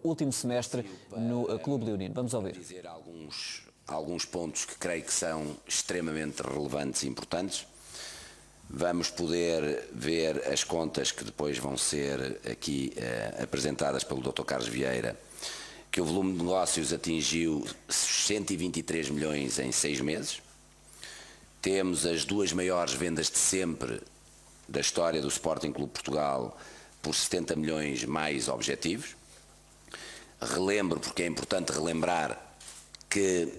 último semestre no Clube Leonino. Vamos ouvir. Dizer alguns pontos que creio que são extremamente relevantes e importantes. Vamos poder ver as contas que depois vão ser aqui apresentadas pelo Dr. Carlos Vieira, que o volume de negócios atingiu 123 milhões em 6 meses. Temos as duas maiores vendas de sempre da história do Sporting Clube Portugal por 70 milhões mais objetivos. Relembro, porque é importante relembrar, que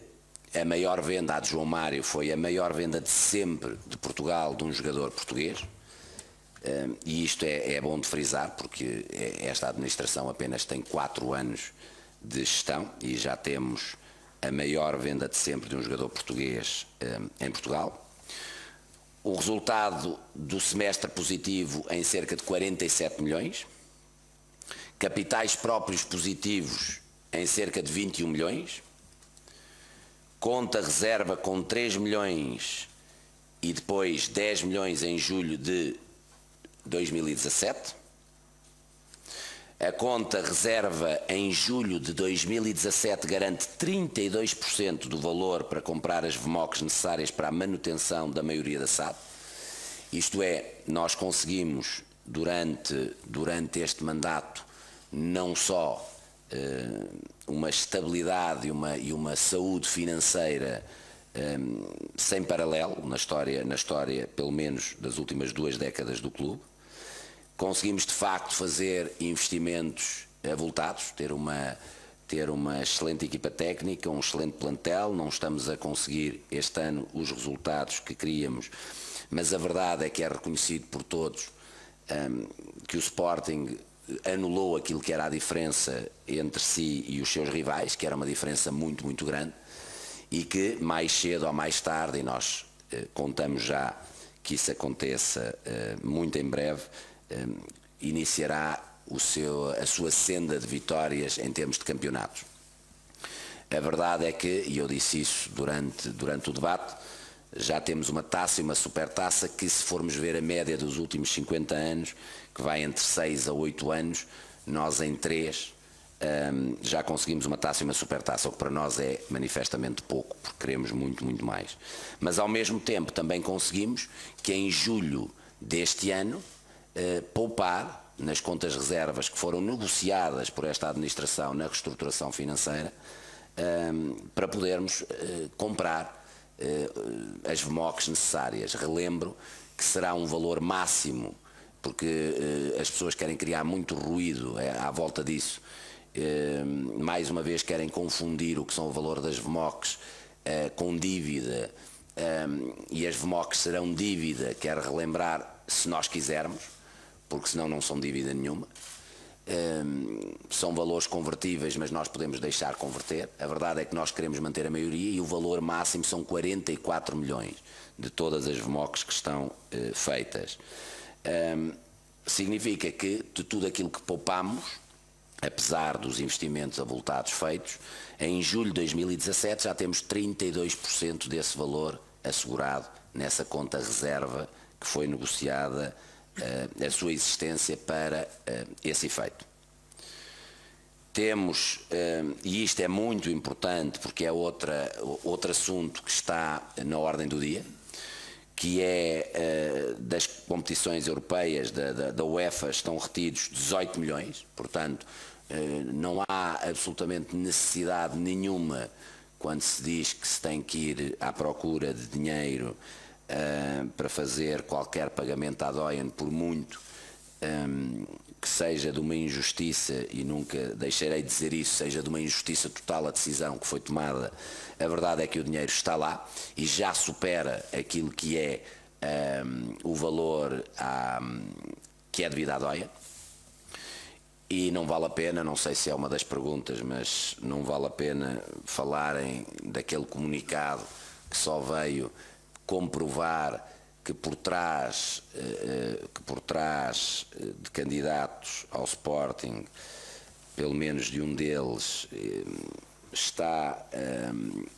a maior venda, a de João Mário, foi a maior venda de sempre de Portugal de um jogador português. E isto é bom de frisar, porque esta administração apenas tem 4 anos de gestão e já temos a maior venda de sempre de um jogador português em Portugal. O resultado do semestre positivo em cerca de 47 milhões. Capitais próprios positivos em cerca de 21 milhões. Conta reserva com 3 milhões e depois 10 milhões em julho de 2017. A conta reserva em julho de 2017 garante 32% do valor para comprar as VMOCs necessárias para a manutenção da maioria da SAD. Isto é, nós conseguimos durante este mandato não só uma estabilidade e uma saúde financeira sem paralelo na história pelo menos das últimas 2 décadas do clube. Conseguimos de facto fazer investimentos avultados, ter uma excelente equipa técnica, um excelente plantel. Não estamos a conseguir este ano os resultados que queríamos, mas a verdade é que é reconhecido por todos que o Sporting anulou aquilo que era a diferença entre si e os seus rivais, que era uma diferença muito, muito grande, e que mais cedo ou mais tarde, e nós contamos já que isso aconteça muito em breve, iniciará a sua senda de vitórias em termos de campeonatos. A verdade é que, e eu disse isso durante o debate, já temos uma taça e uma supertaça que, se formos ver a média dos últimos 50 anos, que vai entre 6 a 8 anos, nós em 3 já conseguimos uma taça e uma supertaça, o que para nós é manifestamente pouco, porque queremos muito, muito mais. Mas ao mesmo tempo também conseguimos que em julho deste ano poupar nas contas reservas que foram negociadas por esta administração na reestruturação financeira para podermos comprar as VMOCs necessárias. Relembro que será um valor máximo, porque as pessoas querem criar muito ruído à volta disso. Mais uma vez querem confundir o que são o valor das VMOCs com dívida, e as VMOCs serão dívida, quero relembrar, se nós quisermos, porque senão não são dívida nenhuma. São valores convertíveis, mas nós podemos deixar converter. A verdade é que nós queremos manter a maioria e o valor máximo são 44 milhões de todas as VMOCs que estão feitas. Significa que de tudo aquilo que poupamos, apesar dos investimentos avultados feitos, em julho de 2017 já temos 32% desse valor assegurado nessa conta reserva que foi negociada a sua existência para esse efeito. Temos, e isto é muito importante porque é outro assunto que está na ordem do dia, que é das competições europeias da UEFA, estão retidos 18 milhões, portanto não há absolutamente necessidade nenhuma, quando se diz que se tem que ir à procura de dinheiro para fazer qualquer pagamento ad hoc, por muito que seja de uma injustiça, e nunca deixarei de dizer isso, seja de uma injustiça total a decisão que foi tomada. A verdade é que o dinheiro está lá e já supera aquilo que é o valor que é devido à DOIA, e não vale a pena, não sei se é uma das perguntas, mas não vale a pena falarem daquele comunicado que só veio comprovar que por trás de candidatos ao Sporting, pelo menos de um deles, está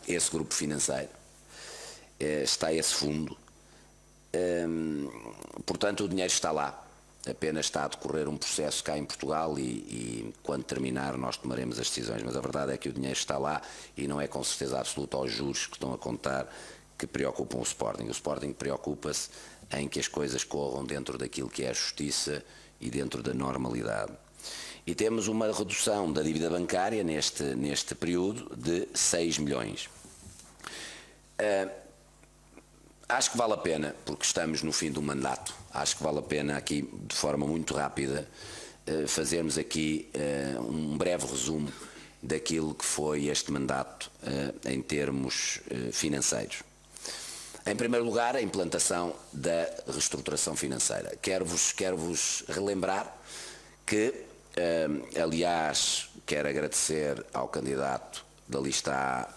esse grupo financeiro, está esse fundo. Portanto, o dinheiro está lá. apenas está a decorrer um processo cá em Portugal e quando terminar nós tomaremos as decisões, mas a verdade é que o dinheiro está lá e não é com certeza absoluta aos juros que estão a contar que preocupam o Sporting. O Sporting preocupa-se em que as coisas corram dentro daquilo que é a justiça e dentro da normalidade. E temos uma redução da dívida bancária neste período de 6 milhões. Acho que vale a pena, porque estamos no fim do mandato, acho que vale a pena aqui, de forma muito rápida, fazermos aqui um breve resumo daquilo que foi este mandato em termos financeiros. Em primeiro lugar, a implantação da reestruturação financeira. Quero-vos relembrar que, aliás, quero agradecer ao candidato da lista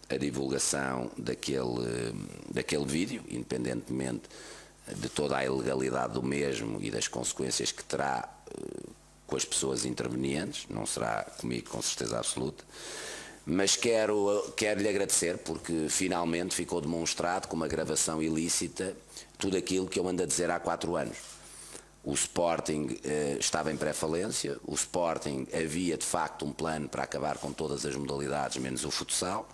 a divulgação daquele vídeo, independentemente de toda a ilegalidade do mesmo e das consequências que terá com as pessoas intervenientes, não será comigo com certeza absoluta, mas quero-lhe agradecer porque finalmente ficou demonstrado com uma gravação ilícita tudo aquilo que eu ando a dizer há 4 anos. O Sporting estava em pré-falência, o Sporting havia de facto um plano para acabar com todas as modalidades, menos o futsal.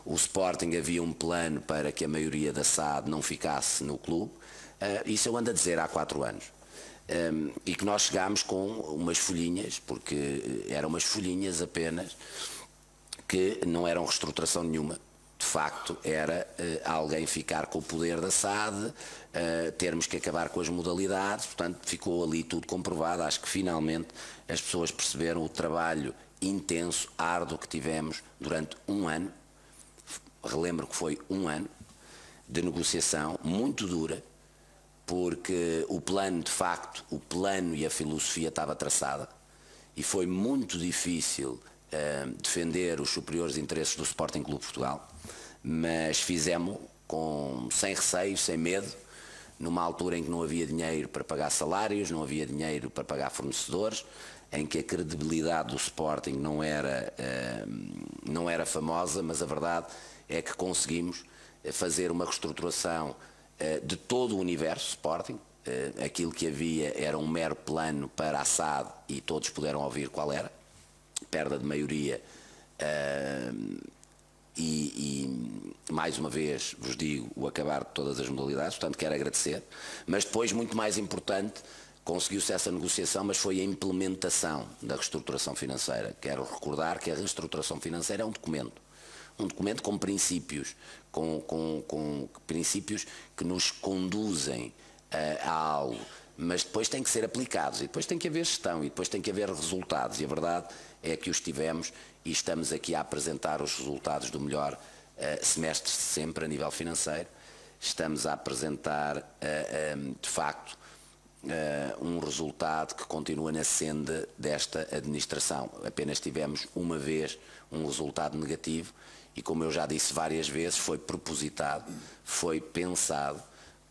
O Sporting havia um plano para que a maioria da SAD não ficasse no clube. Isso eu ando a dizer há 4 anos. E que nós chegámos com umas folhinhas, porque eram umas folhinhas apenas, que não eram reestruturação nenhuma. De facto, era alguém ficar com o poder da SAD, termos que acabar com as modalidades, portanto, ficou ali tudo comprovado. Acho que finalmente as pessoas perceberam o trabalho intenso, árduo que tivemos durante 1 ano. Relembro que foi 1 ano de negociação muito dura, porque o plano, de facto, o plano e a filosofia estava traçada e foi muito difícil defender os superiores interesses do Sporting Clube Portugal, mas fizemos-o sem receio, sem medo, numa altura em que não havia dinheiro para pagar salários, não havia dinheiro para pagar fornecedores, em que a credibilidade do Sporting não era famosa, mas a verdade é que conseguimos fazer uma reestruturação de todo o universo Sporting. Aquilo que havia era um mero plano para a SAD e todos puderam ouvir qual era. Perda de maioria e mais uma vez vos digo o acabar de todas as modalidades, portanto quero agradecer, mas depois muito mais importante conseguiu-se essa negociação, mas foi a implementação da reestruturação financeira. Quero recordar que a reestruturação financeira é um documento com princípios, com princípios que nos conduzem a algo, mas depois tem que ser aplicados e depois tem que haver gestão e depois tem que haver resultados, e a verdade é que os tivemos e estamos aqui a apresentar os resultados do melhor semestre sempre a nível financeiro. Estamos a apresentar de facto um resultado que continua na senda desta administração. Apenas tivemos uma vez um resultado negativo e, como eu já disse várias vezes, foi propositado, foi pensado,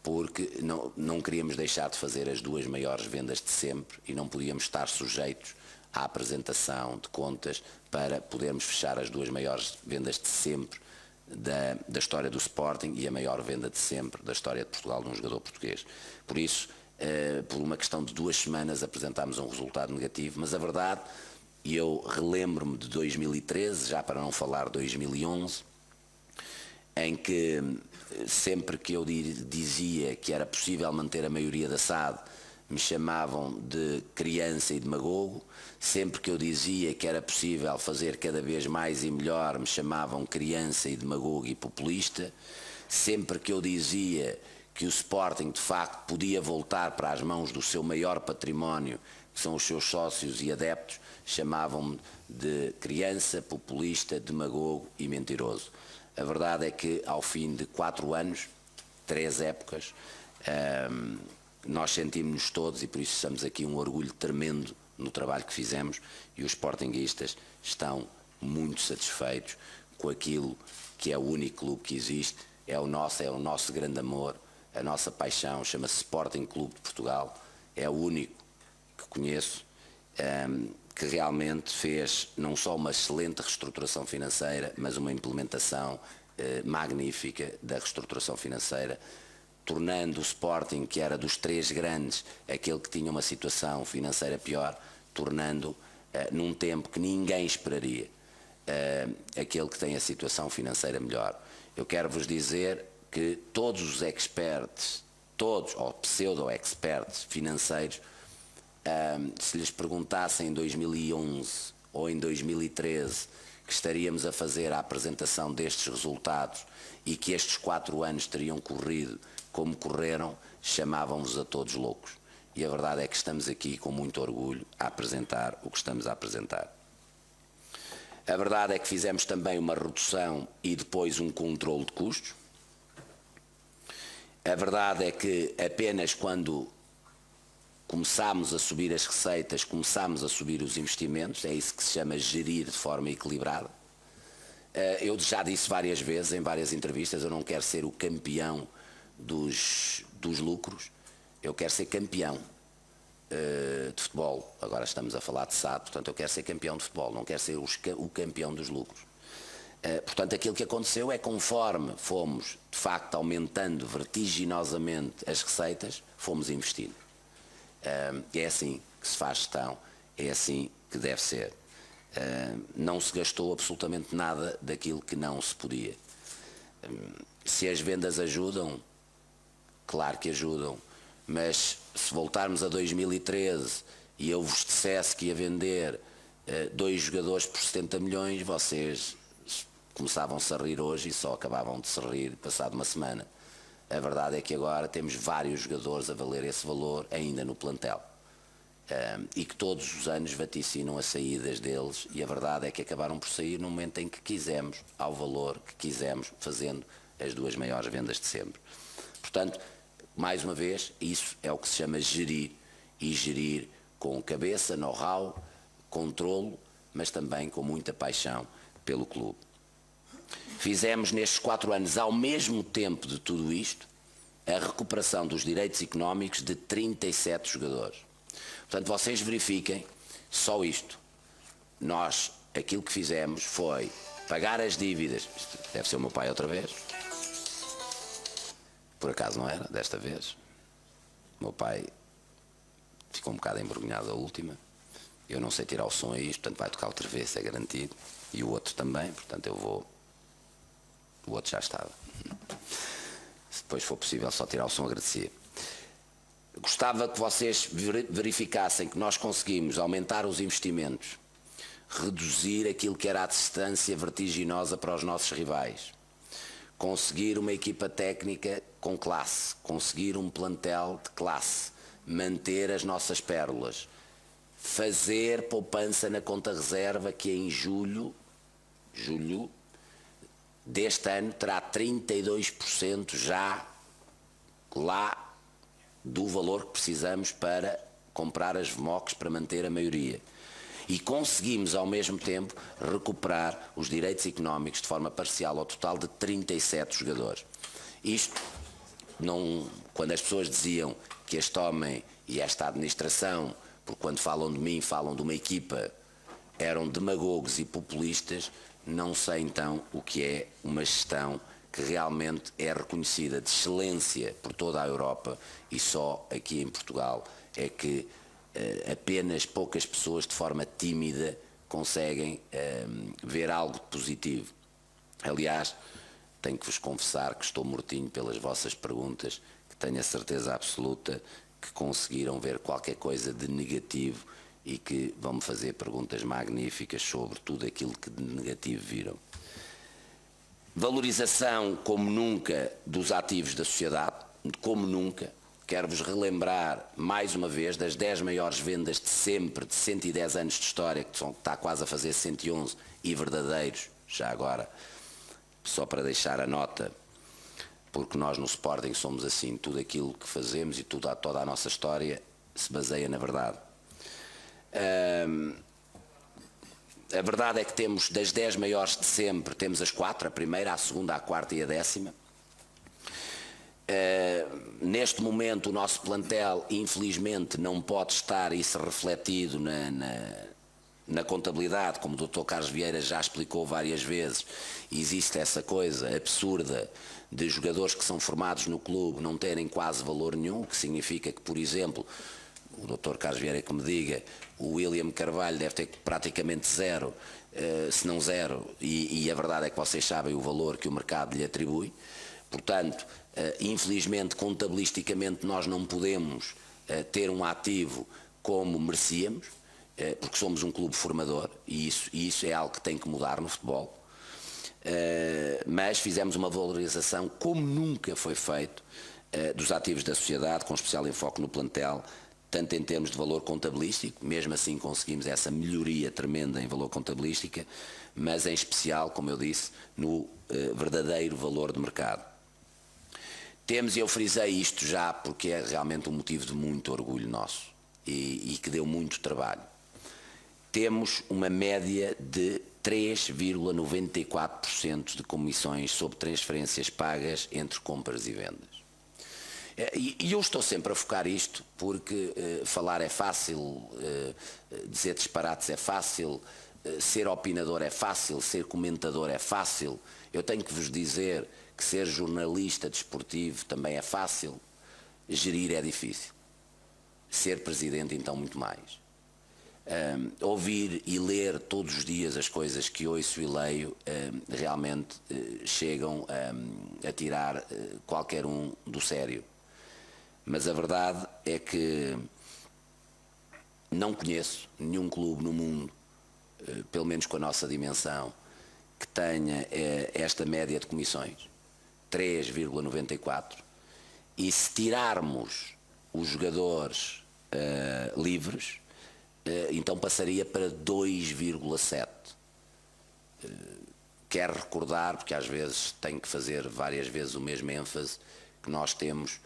porque não queríamos deixar de fazer as 2 maiores vendas de sempre e não podíamos estar sujeitos à apresentação de contas para podermos fechar as 2 maiores vendas de sempre da história do Sporting e a maior venda de sempre da história de Portugal de um jogador português. Por isso, por uma questão de 2 semanas apresentámos um resultado negativo, mas a verdade, e eu relembro-me de 2013, já para não falar de 2011, em que sempre que eu dizia que era possível manter a maioria da SAD, me chamavam de criança e demagogo. Sempre que eu dizia que era possível fazer cada vez mais e melhor, me chamavam criança e demagogo e populista. Sempre que eu dizia que o Sporting de facto podia voltar para as mãos do seu maior património, que são os seus sócios e adeptos, chamavam-me de criança, populista, demagogo e mentiroso. A verdade é que ao fim de 4 anos, 3 épocas, nós sentimos-nos todos, e por isso estamos aqui, um orgulho tremendo no trabalho que fizemos, e os sportinguistas estão muito satisfeitos com aquilo que é o único clube que existe, é o nosso grande amor, a nossa paixão, chama-se Sporting Clube de Portugal, é o único que conheço, que realmente fez não só uma excelente reestruturação financeira, mas uma implementação magnífica da reestruturação financeira. tornando o Sporting, que era dos três grandes, aquele que tinha uma situação financeira pior, tornando num tempo que ninguém esperaria, aquele que tem a situação financeira melhor. Eu quero vos dizer que todos os experts, todos, ou pseudo-experts financeiros, se lhes perguntassem em 2011 ou em 2013 que estaríamos a fazer a apresentação destes resultados e que estes 4 anos teriam corrido como correram, chamavam-vos a todos loucos. E a verdade é que estamos aqui com muito orgulho a apresentar o que estamos a apresentar. A verdade é que fizemos também uma redução e depois um controle de custos. A verdade é que apenas quando começámos a subir as receitas, começámos a subir os investimentos, é isso que se chama gerir de forma equilibrada. Eu já disse várias vezes, em várias entrevistas, eu não quero ser o campeão dos lucros, eu quero ser campeão de futebol. Agora estamos a falar de SAD, portanto eu quero ser campeão de futebol, não quero ser o campeão dos lucros. Portanto, aquilo que aconteceu é conforme fomos, de facto, aumentando vertiginosamente as receitas, fomos investindo. É assim que se faz gestão, é assim que deve ser. Não se gastou absolutamente nada daquilo que não se podia. Se as vendas ajudam, claro que ajudam, mas se voltarmos a 2013 e eu vos dissesse que ia vender 2 jogadores por 70 milhões, vocês começavam-se a rir hoje e só acabavam de se rir passado uma semana. A verdade é que agora temos vários jogadores a valer esse valor ainda no plantel. E que todos os anos vaticinam as saídas deles, e a verdade é que acabaram por sair no momento em que quisemos, ao valor que quisemos, fazendo as 2 maiores vendas de sempre. Portanto, mais uma vez, isso é o que se chama gerir, e gerir com cabeça, know-how, controlo, mas também com muita paixão pelo clube. Fizemos nestes 4 anos, ao mesmo tempo de tudo isto, a recuperação dos direitos económicos de 37 jogadores. Portanto, vocês verifiquem só isto. Nós, aquilo que fizemos foi pagar as dívidas. Isto deve ser o meu pai outra vez. Por acaso não era, desta vez. O meu pai ficou um bocado envergonhado a última. Eu não sei tirar o som a isto, portanto vai tocar outra vez, é garantido. E o outro também, portanto eu vou... O outro já estava. Se depois for possível só tirar o som, agradecia. Gostava que vocês verificassem que nós conseguimos aumentar os investimentos, reduzir aquilo que era a distância vertiginosa para os nossos rivais, conseguir uma equipa técnica com classe, conseguir um plantel de classe, manter as nossas pérolas, fazer poupança na conta reserva que em julho deste ano terá 32% já lá do valor que precisamos para comprar as VMOCs para manter a maioria. E conseguimos ao mesmo tempo recuperar os direitos económicos de forma parcial ou total de 37 jogadores. Isto, não, quando as pessoas diziam que este homem e esta administração, porque quando falam de mim falam de uma equipa, eram demagogos e populistas, não sei então o que é uma gestão que realmente é reconhecida de excelência por toda a Europa, e só aqui em Portugal é que apenas poucas pessoas de forma tímida conseguem ver algo de positivo. Aliás, tenho que vos confessar que estou mortinho pelas vossas perguntas, que tenho a certeza absoluta que conseguiram ver qualquer coisa de negativo e que vão-me fazer perguntas magníficas sobre tudo aquilo que de negativo viram. Valorização como nunca dos ativos da sociedade, como nunca. Quero-vos relembrar mais uma vez das 10 maiores vendas de sempre, de 110 anos de história, que está quase a fazer 111, e verdadeiros, já agora, só para deixar a nota, porque nós no Sporting somos assim, tudo aquilo que fazemos e toda a nossa história se baseia na verdade. A verdade é que temos das 10 maiores de sempre, temos as 4, a primeira, a segunda, a quarta e a 10ª. Neste momento o nosso plantel infelizmente não pode estar isso refletido na contabilidade, como o Dr. Carlos Vieira já explicou várias vezes, existe essa coisa absurda de jogadores que são formados no clube não terem quase valor nenhum, que significa que, por exemplo, o Dr. Carlos Vieira que me diga, o William Carvalho deve ter praticamente zero, se não zero, e a verdade é que vocês sabem o valor que o mercado lhe atribui. Portanto, infelizmente, contabilisticamente, nós não podemos ter um ativo como merecíamos, porque somos um clube formador, e isso é algo que tem que mudar no futebol. Mas fizemos uma valorização como nunca foi feito dos ativos da sociedade, com especial enfoque no plantel, tanto em termos de valor contabilístico, mesmo assim conseguimos essa melhoria tremenda em valor contabilística, mas em especial, como eu disse, no verdadeiro valor de mercado. Temos, e eu frisei isto já porque é realmente um motivo de muito orgulho nosso e que deu muito trabalho. Temos uma média de 3,94% de comissões sobre transferências pagas entre compras e vendas. E eu estou sempre a focar isto porque falar é fácil, dizer disparates é fácil, ser opinador é fácil, ser comentador é fácil. Eu tenho que vos dizer que ser jornalista desportivo também é fácil, gerir é difícil. Ser presidente então muito mais. Ouvir e ler todos os dias as coisas que ouço e leio realmente chegam a tirar qualquer um do sério. Mas a verdade é que não conheço nenhum clube no mundo, pelo menos com a nossa dimensão, que tenha esta média de comissões, 3,94, e se tirarmos os jogadores livres, então passaria para 2,7. Quero recordar, porque às vezes tenho que fazer várias vezes o mesmo ênfase, que nós temos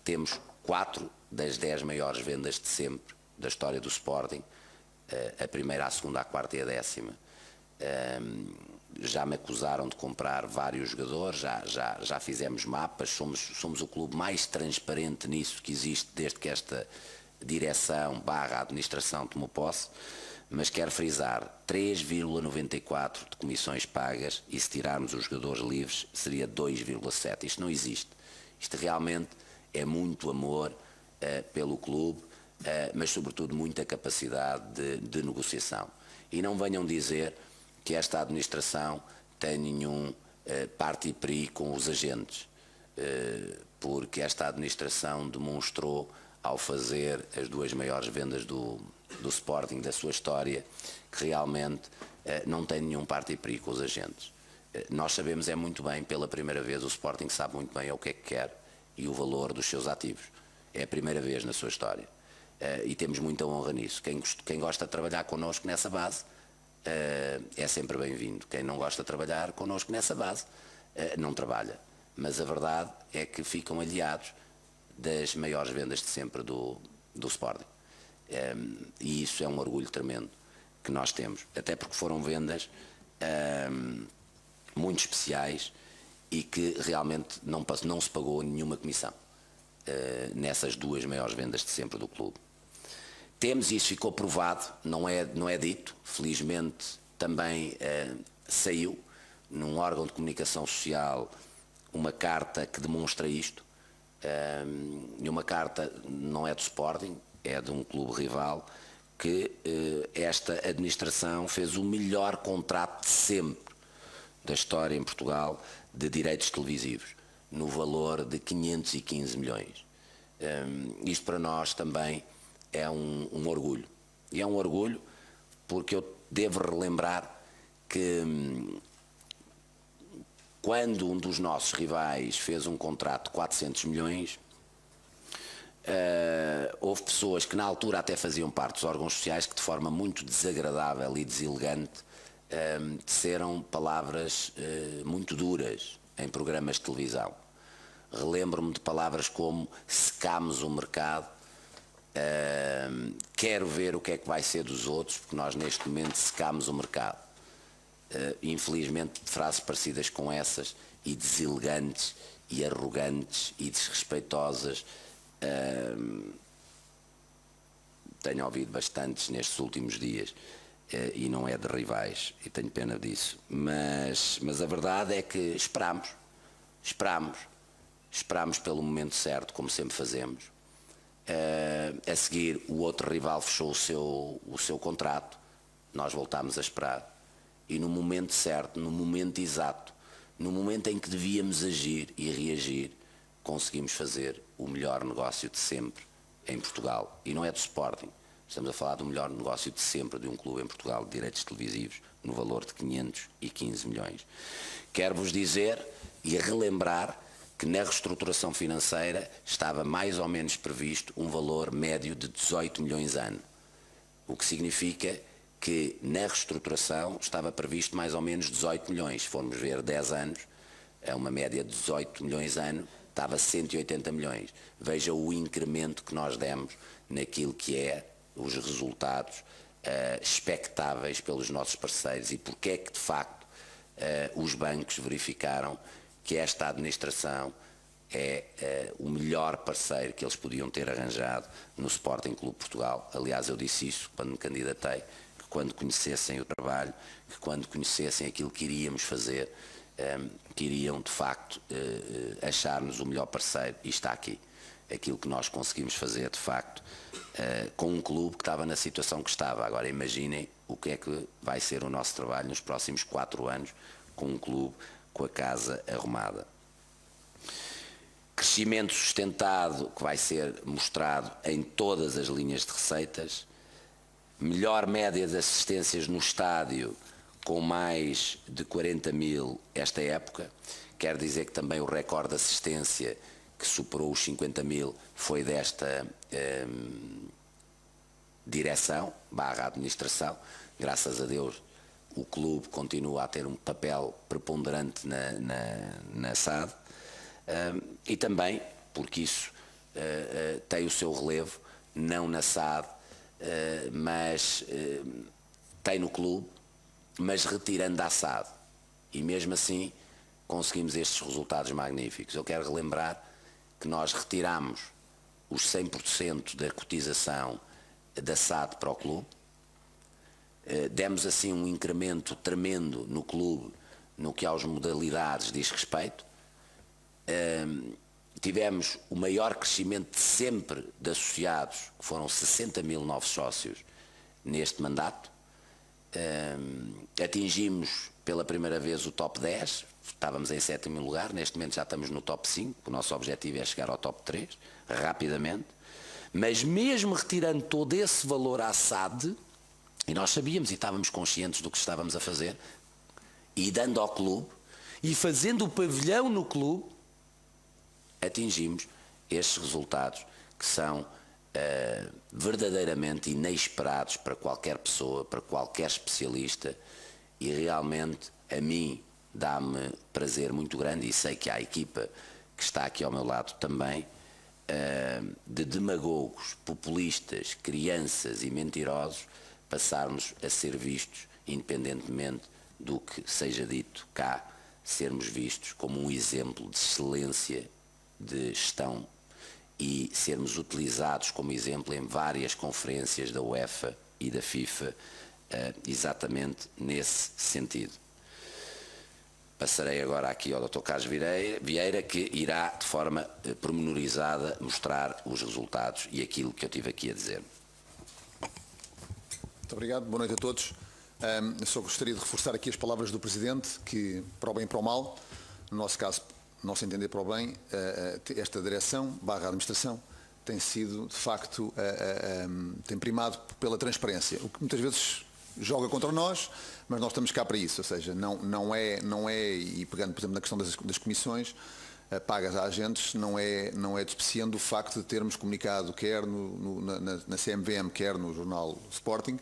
temos 4 das 10 maiores vendas de sempre da história do Sporting, a primeira, a segunda, a quarta e a 10ª. Já me acusaram de comprar vários jogadores, já fizemos mapas, somos o clube mais transparente nisso que existe desde que esta direção / administração tomou posse, mas quero frisar, 3,94 de comissões pagas, e se tirarmos os jogadores livres seria 2,7. Isto não existe. Isto realmente é muito amor pelo clube, mas sobretudo muita capacidade de negociação. E não venham dizer que esta administração tem nenhum parte e pri com os agentes, porque esta administração demonstrou, ao fazer as 2 maiores vendas do Sporting da sua história, que realmente não tem nenhum parte e pri com os agentes. Nós sabemos muito bem, pela primeira vez o Sporting sabe muito bem o que é que quer e o valor dos seus ativos. É a primeira vez na sua história. E temos muita honra nisso. Quem gosta de trabalhar connosco nessa base é sempre bem-vindo. Quem não gosta de trabalhar connosco nessa base não trabalha. Mas a verdade é que ficam aliados das maiores vendas de sempre do Sporting. E isso é um orgulho tremendo que nós temos. Até porque foram vendas muito especiais e que realmente não se pagou nenhuma comissão nessas 2 maiores vendas de sempre do clube. Temos, isso ficou provado, não é dito, felizmente também saiu num órgão de comunicação social uma carta que demonstra isto, e uma carta não é do Sporting, é de um clube rival, que esta administração fez o melhor contrato de sempre da história em Portugal de direitos televisivos, no valor de 515 milhões. Isto para nós também é um orgulho. E é um orgulho porque eu devo relembrar que quando um dos nossos rivais fez um contrato de 400 milhões, houve pessoas que na altura até faziam parte dos órgãos sociais que de forma muito desagradável e deselegante disseram palavras muito duras em programas de televisão. Relembro-me de palavras como secámos o mercado, quero ver o que é que vai ser dos outros, porque nós neste momento secámos o mercado. Infelizmente frases parecidas com essas, e deselegantes e arrogantes e desrespeitosas, tenho ouvido bastantes nestes últimos dias, e não é de rivais, e tenho pena disso, mas a verdade é que esperámos pelo momento certo, como sempre fazemos. A seguir, o outro rival fechou o seu contrato, nós voltámos a esperar, e no momento certo, no momento exato, no momento em que devíamos agir e reagir, conseguimos fazer o melhor negócio de sempre em Portugal. E não é do Sporting, estamos a falar do melhor negócio de sempre de um clube em Portugal de direitos televisivos, no valor de 515 milhões. Quero-vos dizer e relembrar que na reestruturação financeira estava mais ou menos previsto um valor médio de 18 milhões ano, o que significa que na reestruturação estava previsto mais ou menos 18 milhões. Se formos ver 10 anos, é uma média de 18 milhões ano, estava 180 milhões. Veja o incremento que nós demos naquilo que é os resultados expectáveis pelos nossos parceiros, e porque é que de facto os bancos verificaram que esta administração é o melhor parceiro que eles podiam ter arranjado no Sporting Clube Portugal. Aliás, eu disse isso quando me candidatei, que quando conhecessem o trabalho, que quando conhecessem aquilo que iríamos fazer, que iriam de facto achar-nos o melhor parceiro, e está aqui. Aquilo que nós conseguimos fazer de facto com um clube que estava na situação que estava. Agora imaginem o que é que vai ser o nosso trabalho nos próximos 4 anos com um clube com a casa arrumada. Crescimento sustentado que vai ser mostrado em todas as linhas de receitas, melhor média de assistências no estádio, com mais de 40 mil esta época. Quer dizer que também o recorde de assistência, que superou os 50 mil, foi desta direção / administração. Graças a Deus o clube continua a ter um papel preponderante na SAD, e também, porque isso tem o seu relevo, não na SAD, mas tem no clube, mas retirando da SAD, e mesmo assim conseguimos estes resultados magníficos. Eu quero relembrar que nós retiramos os 100% da cotização da SAD para o clube, demos assim um incremento tremendo no clube no que às modalidades diz respeito, tivemos o maior crescimento de sempre de associados, que foram 60 mil novos sócios neste mandato, atingimos pela primeira vez o top 10, estávamos em 7º lugar, neste momento já estamos no top 5, o nosso objetivo é chegar ao top 3, rapidamente, mas mesmo retirando todo esse valor à SAD, e nós sabíamos e estávamos conscientes do que estávamos a fazer, e dando ao clube, e fazendo o pavilhão no clube, atingimos estes resultados que são verdadeiramente inesperados para qualquer pessoa, para qualquer especialista, e realmente a mim dá-me prazer muito grande, e sei que há a equipa que está aqui ao meu lado também, de demagogos, populistas, crianças e mentirosos, passarmos a ser vistos, independentemente do que seja dito cá, sermos vistos como um exemplo de excelência de gestão e sermos utilizados como exemplo em várias conferências da UEFA e da FIFA, exatamente nesse sentido. Passarei agora aqui ao Dr. Carlos Vieira, que irá de forma pormenorizada mostrar os resultados e aquilo que eu tive aqui a dizer. Muito obrigado, boa noite a todos. Só gostaria de reforçar aqui as palavras do Presidente, que para o bem e para o mal, no nosso caso, não se entender para o bem, esta direção / administração tem sido, de facto, tem primado pela transparência, o que muitas vezes joga contra nós, mas nós estamos cá para isso, ou seja, não é, e pegando, por exemplo, na questão das comissões pagas a agentes, não é despreciando o facto de termos comunicado, quer na CMVM, quer no jornal Sporting,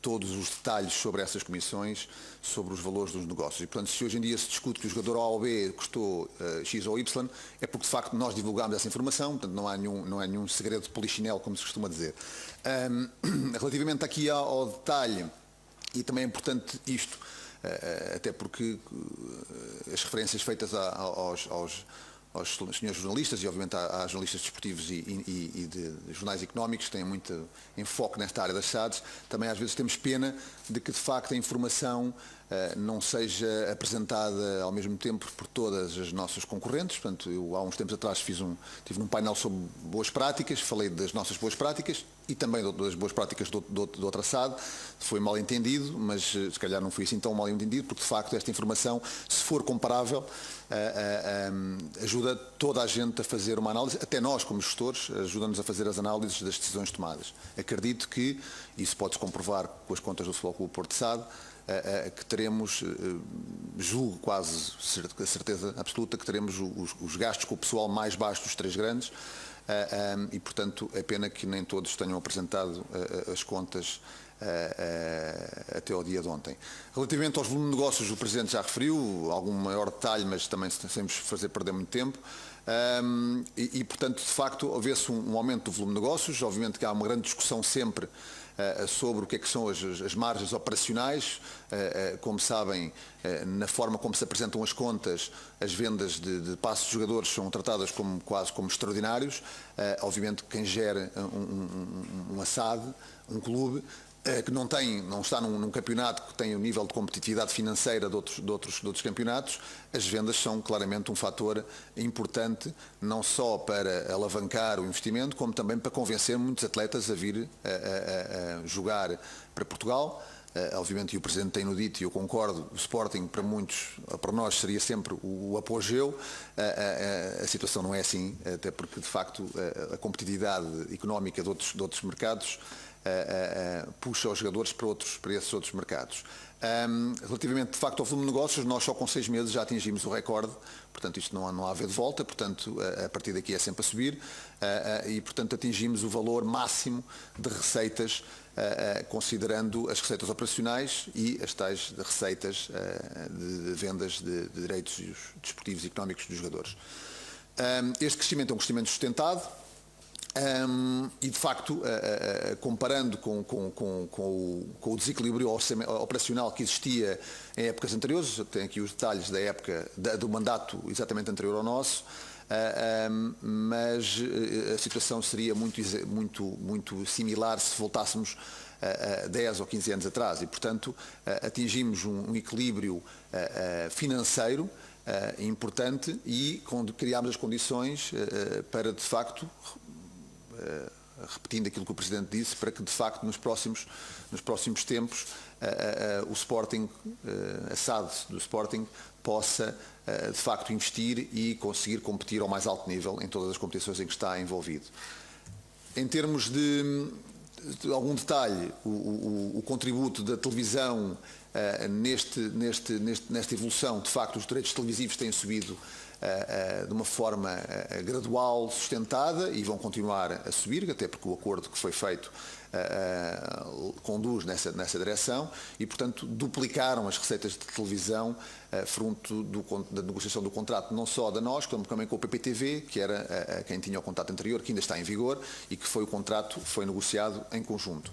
todos os detalhes sobre essas comissões, sobre os valores dos negócios. E, portanto, se hoje em dia se discute que o jogador A ou B custou X ou Y, é porque, de facto, nós divulgámos essa informação, portanto, não há nenhum segredo de polichinelo, como se costuma dizer. Relativamente aqui ao detalhe, e também é importante isto, até porque as referências feitas aos senhores jornalistas e obviamente a jornalistas desportivos e de jornais económicos que têm muito enfoque nesta área das SADs. Também às vezes temos pena de que de facto a informação não seja apresentada ao mesmo tempo por todas as nossas concorrentes. Portanto, eu há uns tempos atrás tive num painel sobre boas práticas, falei das nossas boas práticas e também das boas práticas do outra SAD. Foi mal entendido, mas se calhar não foi assim tão mal entendido, porque de facto esta informação, se for comparável, ajuda toda a gente a fazer uma análise, até nós como gestores, ajuda-nos a fazer as análises das decisões tomadas. Acredito que, isso pode-se comprovar com as contas do Futebol Clube Porto SAD, que teremos, julgo quase a certeza absoluta, que teremos os gastos com o pessoal mais baixos dos três grandes e, portanto, é pena que nem todos tenham apresentado as contas até ao dia de ontem. Relativamente aos volumes de negócios, o Presidente já referiu, algum maior detalhe, mas também sem fazer perder muito tempo. Portanto, de facto, houve-se um aumento do volume de negócios. Obviamente que há uma grande discussão sempre sobre o que são as margens operacionais. Como sabem, na forma como se apresentam as contas, as vendas de passos de jogadores são tratadas quase como extraordinários. Obviamente quem gera uma SAD, um clube, que não está num campeonato que tem o nível de competitividade financeira de outros campeonatos, as vendas são claramente um fator importante, não só para alavancar o investimento, como também para convencer muitos atletas a vir a jogar para Portugal. Obviamente, e o Presidente tem-no dito, e eu concordo, o Sporting para nós seria sempre o apogeu. A situação não é assim, até porque de facto a competitividade económica de outros mercados puxa os jogadores para esses outros mercados. Relativamente de facto ao volume de negócios, nós só com 6 meses já atingimos o recorde, portanto isto não há ver de volta, portanto a partir daqui é sempre a subir e portanto atingimos o valor máximo de receitas, considerando as receitas operacionais e as tais receitas de vendas de direitos desportivos e económicos dos jogadores. Este crescimento é um crescimento sustentado. E de facto, comparando com o desequilíbrio operacional que existia em épocas anteriores, tenho aqui os detalhes da época do mandato exatamente anterior ao nosso, mas a situação seria muito similar se voltássemos a 10 ou 15 anos atrás e, portanto, atingimos um equilíbrio financeiro importante e criámos as condições para, de facto, repetindo aquilo que o Presidente disse, para que de facto nos próximos tempos o Sporting, a SAD do Sporting, possa de facto investir e conseguir competir ao mais alto nível em todas as competições em que está envolvido. Em termos de algum detalhe, o contributo da televisão nesta evolução, de facto os direitos televisivos têm subido de uma forma gradual, sustentada e vão continuar a subir, até porque o acordo que foi feito conduz nessa direção e, portanto, duplicaram as receitas de televisão fruto da negociação do contrato, não só da nós, como também com o PPTV, que era quem tinha o contrato anterior, que ainda está em vigor e que o contrato foi negociado em conjunto.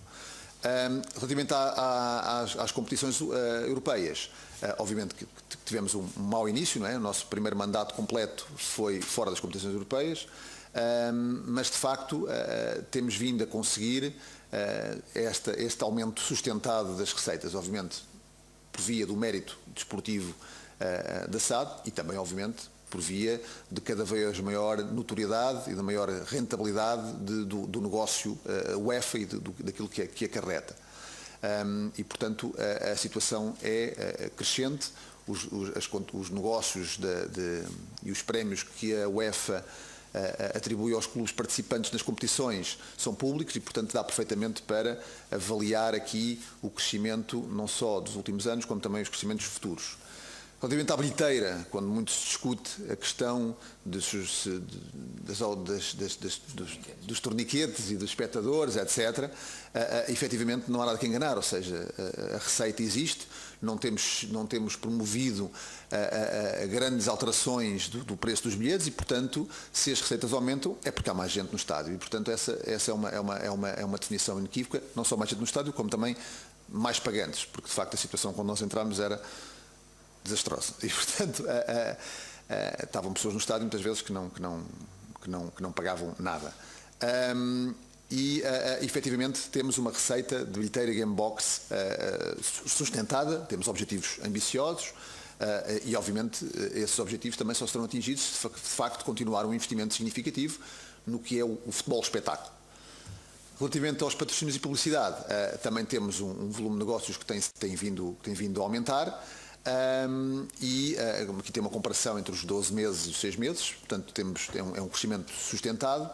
Relativamente às competições europeias, obviamente que tivemos um mau início, não é? O nosso primeiro mandato completo foi fora das competições europeias, mas de facto temos vindo a conseguir este aumento sustentado das receitas, obviamente por via do mérito desportivo da SAD e também, obviamente, por via de cada vez maior notoriedade e de maior rentabilidade do negócio UEFA e daquilo que acarreta. E, portanto, a situação é crescente, os negócios e os prémios que a UEFA atribui aos clubes participantes nas competições são públicos e, portanto, dá perfeitamente para avaliar aqui o crescimento não só dos últimos anos, como também os crescimentos futuros. Relativamente à bilheteira, quando muito se discute a questão dos torniquetes e dos espectadores, etc., efetivamente não há nada que enganar, ou seja, a receita existe, não temos promovido grandes alterações do preço dos bilhetes e, portanto, se as receitas aumentam é porque há mais gente no estádio e, portanto, essa é uma definição inequívoca, não só mais gente no estádio, como também mais pagantes, porque de facto a situação quando nós entramos era desastrosa. E, portanto, estavam pessoas no estádio muitas vezes que não pagavam nada. Efetivamente temos uma receita de bilheteira Gamebox sustentada, temos objetivos ambiciosos e obviamente esses objetivos também só serão atingidos se de facto continuar um investimento significativo no que é o futebol espetáculo. Relativamente aos patrocínios e publicidade, também temos um volume de negócios que tem vindo a aumentar. Aqui tem uma comparação entre os 12 meses e os 6 meses, portanto é um crescimento sustentado.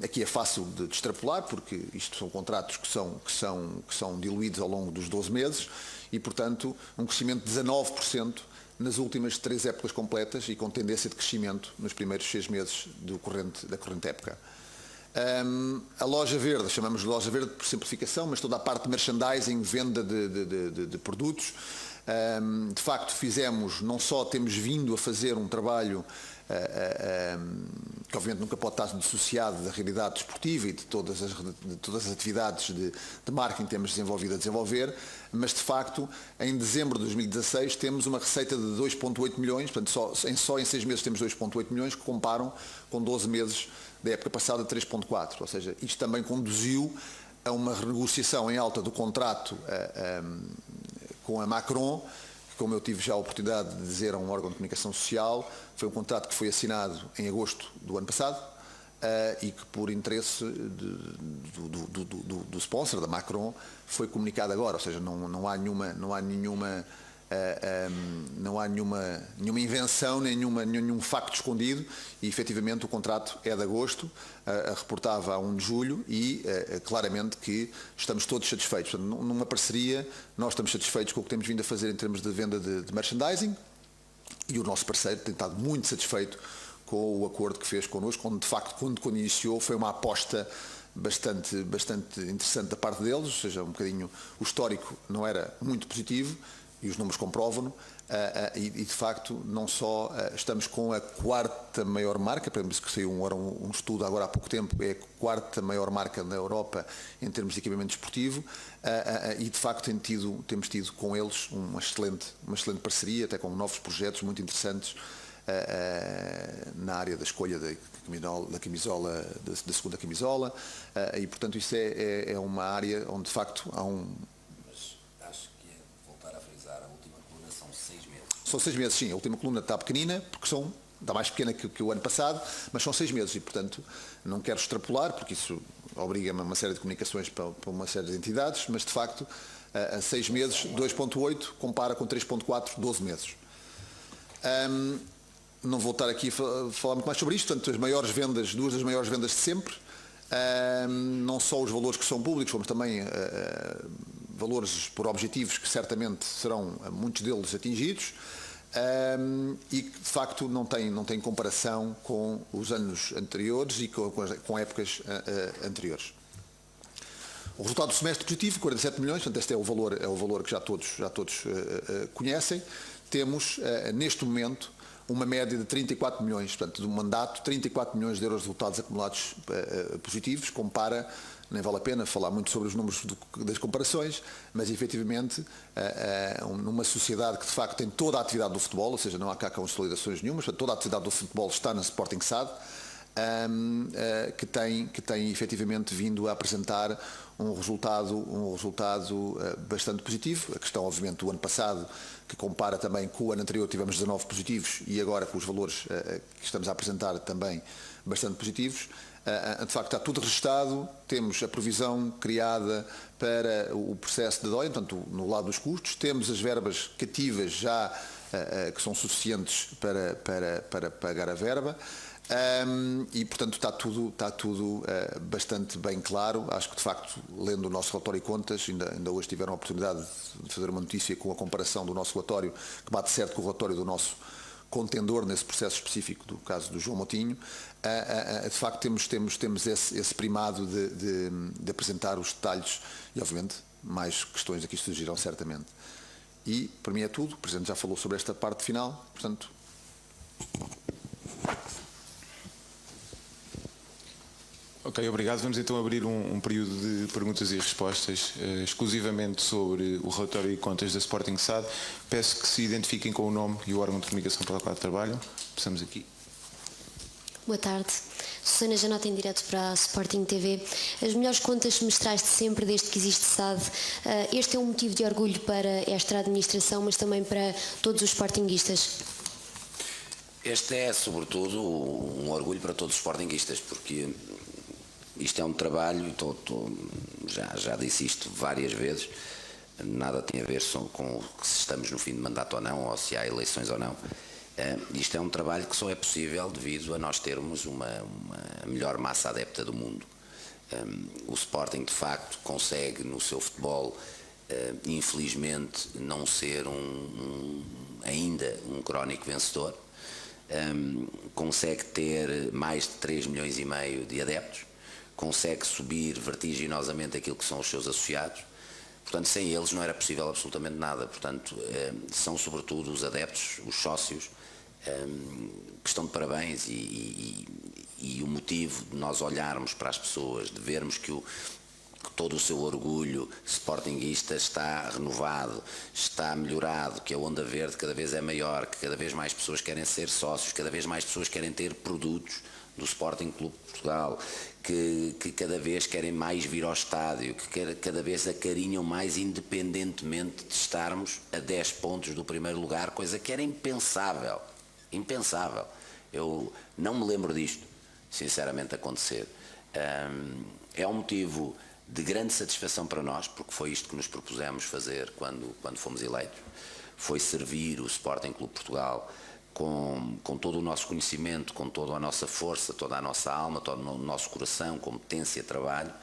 Aqui é fácil de extrapolar, porque isto são contratos que são diluídos ao longo dos 12 meses e, portanto, um crescimento de 19% nas últimas 3 épocas completas e com tendência de crescimento nos primeiros 6 meses da corrente época. A loja verde, chamamos de loja verde por simplificação, mas toda a parte de merchandising, venda de produtos, de facto não só temos vindo a fazer um trabalho que obviamente nunca pode estar dissociado da realidade desportiva e de todas as atividades de marketing que temos desenvolvido a desenvolver, mas de facto em dezembro de 2016 temos uma receita de 2,8 milhões, portanto só em 6 meses temos 2,8 milhões que comparam com 12 meses da época passada 3,4, ou seja, isto também conduziu a uma renegociação em alta do contrato com a Macron, que, como eu tive já a oportunidade de dizer a um órgão de comunicação social, foi um contrato que foi assinado em agosto do ano passado e que por interesse do sponsor, da Macron, foi comunicado agora, ou seja, não há nenhuma invenção, nenhum facto escondido e efetivamente o contrato é de agosto, reportava a 1 de julho e claramente que estamos todos satisfeitos. Portanto, numa parceria nós estamos satisfeitos com o que temos vindo a fazer em termos de venda de merchandising e o nosso parceiro tem estado muito satisfeito com o acordo que fez connosco, onde de facto quando iniciou foi uma aposta bastante interessante da parte deles, ou seja, um bocadinho o histórico não era muito positivo e os números comprovam-no, e de facto não só estamos com a 4ª maior marca, por exemplo, que saiu um estudo agora há pouco tempo, é a 4ª maior marca na Europa em termos de equipamento desportivo, e de facto temos tido com eles uma excelente parceria, até com novos projetos muito interessantes na área da escolha da camisola, da segunda camisola, e portanto isso é uma área onde de facto há São 6 meses, sim. A última coluna está pequenina, porque está mais pequena que o ano passado, mas são 6 meses e, portanto, não quero extrapolar, porque isso obriga-me a uma série de comunicações para uma série de entidades, mas, de facto, a 6 meses, 2,8 compara com 3,4, 12 meses. Não vou estar aqui a falar muito mais sobre isto, portanto, duas das maiores vendas de sempre, não só os valores que são públicos, como também valores por objetivos que certamente serão muitos deles atingidos, e que de facto não tem comparação com os anos anteriores e com épocas anteriores. O resultado do semestre positivo, 47 milhões, portanto este é o valor que já todos conhecem. Temos neste momento uma média de 34 milhões, portanto do mandato, 34 milhões de euros de resultados acumulados positivos, nem vale a pena falar muito sobre os números das comparações, mas efetivamente numa sociedade que de facto tem toda a atividade do futebol, ou seja, não há cá consolidações nenhumas, toda a atividade do futebol está na Sporting SAD, que tem efetivamente vindo a apresentar um resultado bastante positivo. A questão, obviamente, do ano passado, que compara também com o ano anterior, tivemos 19 positivos e agora com os valores que estamos a apresentar também bastante positivos. De facto está tudo registado, temos a provisão criada para o processo de DOI, portanto no lado dos custos, temos as verbas cativas já que são suficientes para pagar a verba, e portanto está tudo bastante bem claro. Acho que de facto, lendo o nosso relatório e contas, ainda hoje tiveram a oportunidade de fazer uma notícia com a comparação do nosso relatório, que bate certo com o relatório do nosso contendor nesse processo específico do caso do João Moutinho. De facto temos esse primado de apresentar os detalhes e obviamente mais questões aqui surgirão certamente. E para mim é tudo, o Presidente já falou sobre esta parte final, portanto... Ok, obrigado. Vamos então abrir um período de perguntas e respostas exclusivamente sobre o relatório de contas da Sporting SAD. Peço que se identifiquem com o nome e o órgão de comunicação pela qual trabalham. Começamos aqui. Boa tarde. Susana Janota em direto para a Sporting TV. As melhores contas semestrais de sempre, desde que existe SAD. Este é um motivo de orgulho para esta administração, mas também para todos os sportinguistas. Este é, sobretudo, um orgulho para todos os sportinguistas, porque isto é um trabalho, já disse isto várias vezes, nada tem a ver só com se estamos no fim de mandato ou não, ou se há eleições ou não. Isto é um trabalho que só é possível devido a nós termos uma melhor massa adepta do mundo. O Sporting, de facto, consegue no seu futebol, infelizmente, não ser ainda um crónico vencedor. Consegue ter mais de 3,5 milhões de adeptos, consegue subir vertiginosamente aquilo que são os seus associados. Portanto, sem eles não era possível absolutamente nada. Portanto, são sobretudo os adeptos, os sócios, que estão de parabéns e o motivo de nós olharmos para as pessoas, de vermos que todo o seu orgulho sportinguista está renovado, está melhorado, que a onda verde cada vez é maior, que cada vez mais pessoas querem ser sócios, cada vez mais pessoas querem ter produtos do Sporting Clube de Portugal, que cada vez querem mais vir ao estádio, que cada vez acarinham mais, independentemente de estarmos a 10 pontos do primeiro lugar, coisa que era impensável. Impensável. Eu não me lembro disto, sinceramente, acontecer. É um motivo de grande satisfação para nós, porque foi isto que nos propusemos fazer quando fomos eleitos. Foi servir o Sporting Clube de Portugal com todo o nosso conhecimento, com toda a nossa força, toda a nossa alma, todo o nosso coração, competência, trabalho.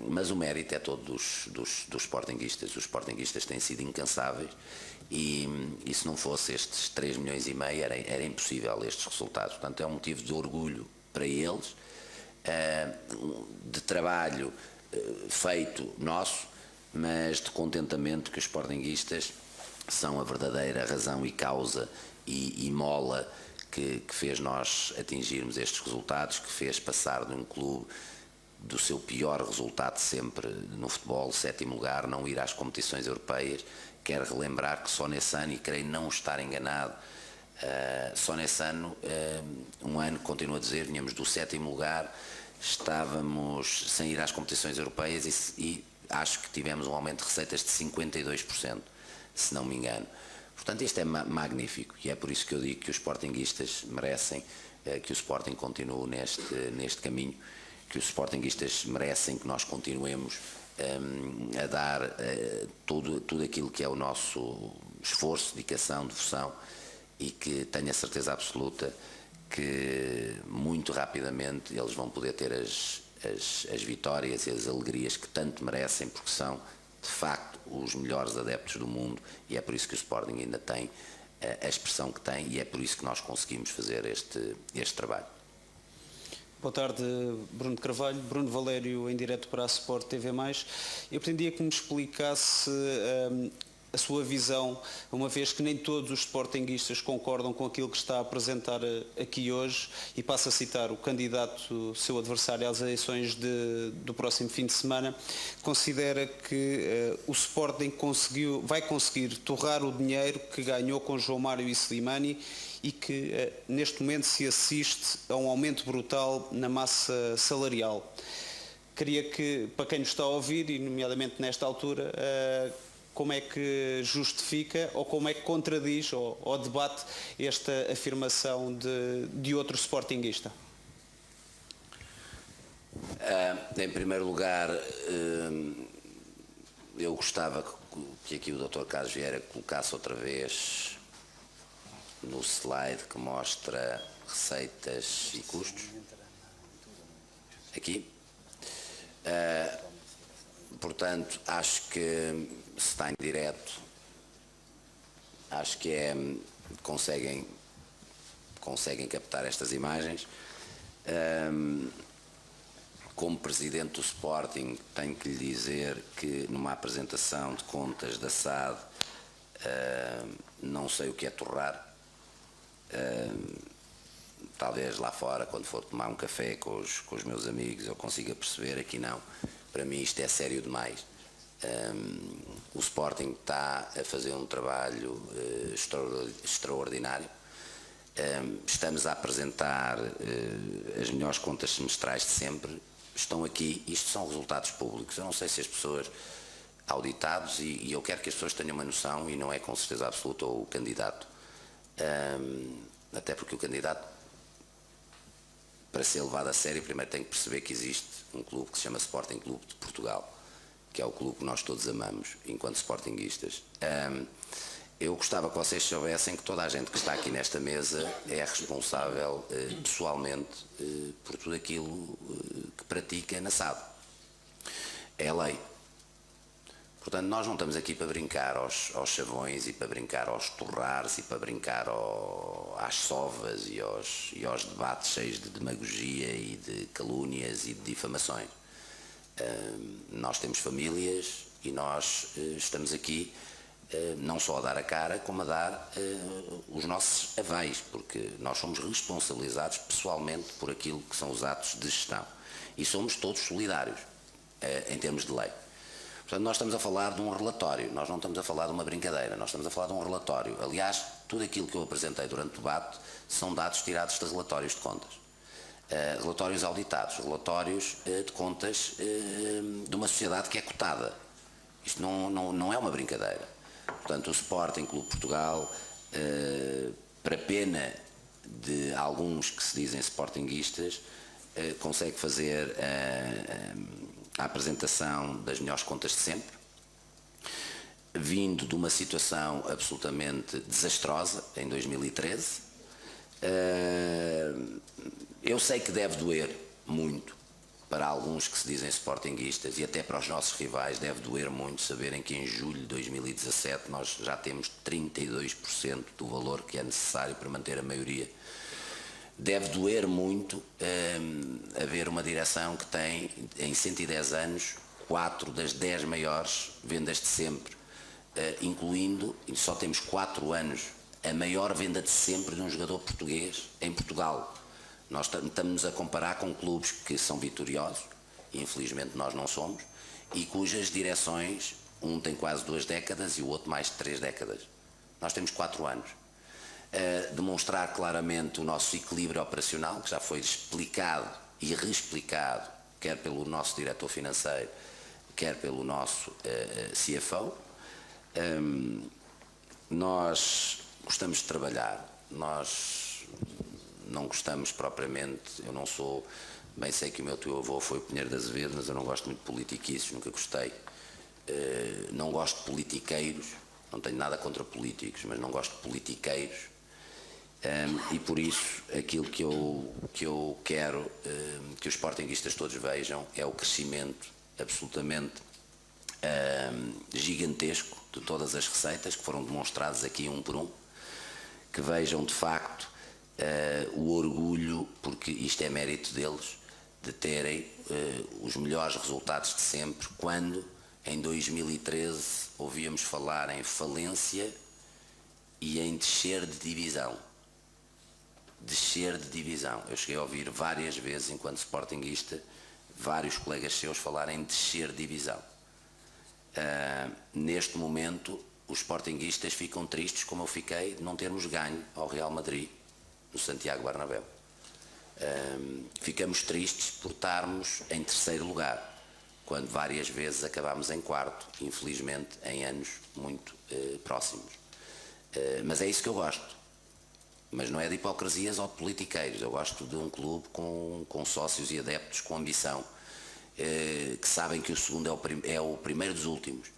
Mas o mérito é todo dos sportinguistas. Os sportinguistas têm sido incansáveis e se não fosse estes 3,5 milhões era impossível estes resultados. Portanto, é um motivo de orgulho para eles, de trabalho feito nosso, mas de contentamento que os sportinguistas são a verdadeira razão e causa e mola que fez nós atingirmos estes resultados, que fez passar de um clube do seu pior resultado sempre no futebol, 7º lugar, não ir às competições europeias. Quero relembrar que só nesse ano, e creio não estar enganado, só nesse ano, um ano, continuo a dizer, vinhamos do 7º lugar, estávamos sem ir às competições europeias e acho que tivemos um aumento de receitas de 52%, se não me engano. Portanto, isto é magnífico e é por isso que eu digo que os sportinguistas merecem que o Sporting continue neste caminho, que os sportinguistas merecem que nós continuemos a dar tudo aquilo que é o nosso esforço, dedicação, devoção, e que tenho a certeza absoluta que muito rapidamente eles vão poder ter as vitórias e as alegrias que tanto merecem, porque são de facto os melhores adeptos do mundo, e é por isso que o Sporting ainda tem a expressão que tem e é por isso que nós conseguimos fazer este trabalho. Boa tarde, Bruno de Carvalho. Bruno Valério, em direto para a Sport TV+. Eu pretendia que me explicasse a sua visão, uma vez que nem todos os sportinguistas concordam com aquilo que está a apresentar aqui hoje, e passo a citar o candidato, seu adversário às eleições do próximo fim de semana, considera que o Sporting vai conseguir torrar o dinheiro que ganhou com João Mário e Slimani e que neste momento se assiste a um aumento brutal na massa salarial. Queria que, para quem nos está a ouvir, e nomeadamente nesta altura, como é que justifica ou como é que contradiz ou debate esta afirmação de outro sportinguista? Em primeiro lugar, eu gostava que aqui o Dr. Carlos Vieira colocasse outra vez no slide que mostra receitas e custos. Aqui. Portanto, acho que se está em direto, acho que conseguem captar estas imagens. Como presidente do Sporting, tenho que lhe dizer que numa apresentação de contas da SAD não sei o que é torrar. talvez lá fora, quando for tomar um café com os meus amigos, eu consiga perceber, aqui não. Para mim isto é sério demais. O Sporting está a fazer um trabalho extraordinário. Estamos a apresentar as melhores contas semestrais de sempre. Estão aqui, isto são resultados públicos. Eu não sei se as pessoas, auditados, e eu quero que as pessoas tenham uma noção, e não é com certeza absoluta o candidato, até porque o candidato, para ser levado a sério, primeiro tem que perceber que existe um clube que se chama Sporting Clube de Portugal, que é o clube que nós todos amamos, enquanto sportinguistas. Eu gostava que vocês soubessem que toda a gente que está aqui nesta mesa é responsável pessoalmente por tudo aquilo que pratica na SAD. É a lei. Portanto, nós não estamos aqui para brincar aos chavões e para brincar aos torrares e para brincar às sovas e aos debates cheios de demagogia e de calúnias e de difamações. Nós temos famílias e nós estamos aqui não só a dar a cara, como a dar os nossos avais, porque nós somos responsabilizados pessoalmente por aquilo que são os atos de gestão. E somos todos solidários em termos de lei. Portanto, nós estamos a falar de um relatório, nós não estamos a falar de uma brincadeira, nós estamos a falar de um relatório. Aliás, tudo aquilo que eu apresentei durante o debate são dados tirados de relatórios de contas. Relatórios auditados, relatórios de contas de uma sociedade que é cotada. Isto não é uma brincadeira. Portanto, o Sporting Clube Portugal, para pena de alguns que se dizem sportinguistas, consegue fazer a apresentação das melhores contas de sempre, vindo de uma situação absolutamente desastrosa em 2013. Eu sei que deve doer muito para alguns que se dizem sportinguistas e até para os nossos rivais, deve doer muito saberem que em julho de 2017 nós já temos 32% do valor que é necessário para manter a maioria. Deve doer muito haver uma direção que tem, em 110 anos, 4 das 10 maiores vendas de sempre, incluindo, e só temos 4 anos, a maior venda de sempre de um jogador português em Portugal. Nós estamos a comparar com clubes que são vitoriosos, e infelizmente nós não somos, e cujas direções, um tem quase 2 décadas e o outro mais de 3 décadas. Nós temos 4 anos. Demonstrar claramente o nosso equilíbrio operacional, que já foi explicado e reexplicado, quer pelo nosso diretor financeiro, quer pelo nosso CFO. Nós gostamos de trabalhar, nós não gostamos propriamente, eu não sou, bem sei que o meu teu avô foi o Pinheiro de Azevedo, mas eu não gosto muito de politiquices, nunca gostei. Não gosto de politiqueiros, não tenho nada contra políticos, mas não gosto de politiqueiros. E por isso aquilo que eu quero que os sportinguistas todos vejam é o crescimento absolutamente gigantesco de todas as receitas que foram demonstradas aqui um por um, que vejam de facto o orgulho, porque isto é mérito deles, de terem os melhores resultados de sempre, quando em 2013 ouvíamos falar em falência e em descer de divisão. Descer de divisão. Eu cheguei a ouvir várias vezes, enquanto sportinguista, vários colegas seus falarem em descer de divisão. Neste momento, os sportinguistas ficam tristes, como eu fiquei, de não termos ganho ao Real Madrid, no Santiago Bernabéu. Ficamos tristes por estarmos em terceiro lugar, quando várias vezes acabámos em quarto, infelizmente em anos muito próximos. Mas é isso que eu gosto. Mas não é de hipocrisias ou de politiqueiros. Eu gosto de um clube com sócios e adeptos com ambição, que sabem que o segundo é o primeiro dos últimos,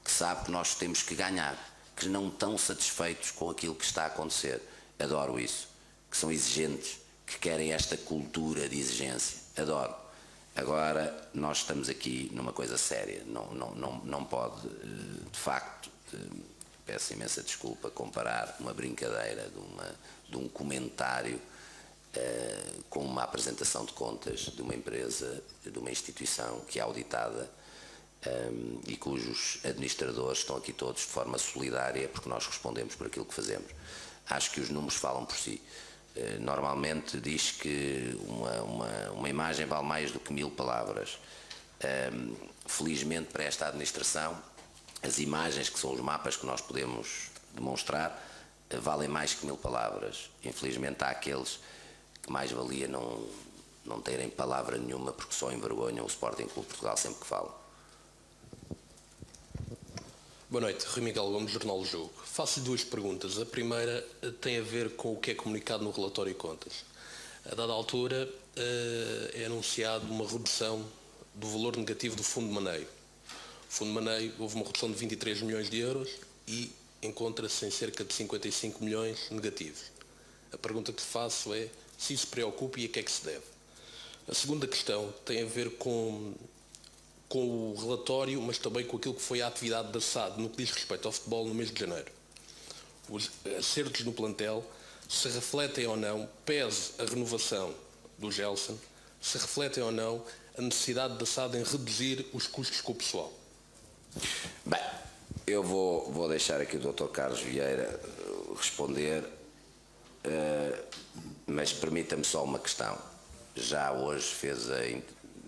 que sabe que nós temos que ganhar, que não estão satisfeitos com aquilo que está a acontecer. Adoro isso. Que são exigentes, que querem esta cultura de exigência. Adoro. Agora, nós estamos aqui numa coisa séria. Não pode, de facto, peço imensa desculpa, comparar uma brincadeira de um comentário com uma apresentação de contas de uma empresa, de uma instituição que é auditada e cujos administradores estão aqui todos de forma solidária, porque nós respondemos por aquilo que fazemos. Acho que os números falam por si. Normalmente diz que uma imagem vale mais do que 1000 palavras. Felizmente para esta administração, as imagens, que são os mapas que nós podemos demonstrar, valem mais que 1000 palavras. Infelizmente há aqueles que mais valia não terem palavra nenhuma, porque só envergonham o Sporting Clube Portugal sempre que falam. Boa noite, Rui Miguel Gomes, Jornal do Jogo. Faço-lhe 2 perguntas. A primeira tem a ver com o que é comunicado no relatório de contas. A dada altura é anunciado uma redução do valor negativo do Fundo de Maneio. O Fundo de Maneio houve uma redução de 23 milhões de euros e encontra-se em cerca de 55 milhões negativos. A pergunta que faço é se isso preocupa e a que é que se deve. A segunda questão tem a ver com o relatório, mas também com aquilo que foi a atividade da SAD no que diz respeito ao futebol no mês de janeiro. Os acertos no plantel, se refletem ou não, pese a renovação do Gelson, se refletem ou não a necessidade da SAD em reduzir os custos com o pessoal. Bem, eu vou deixar aqui o Dr. Carlos Vieira responder, mas permita-me só uma questão. Já hoje fez a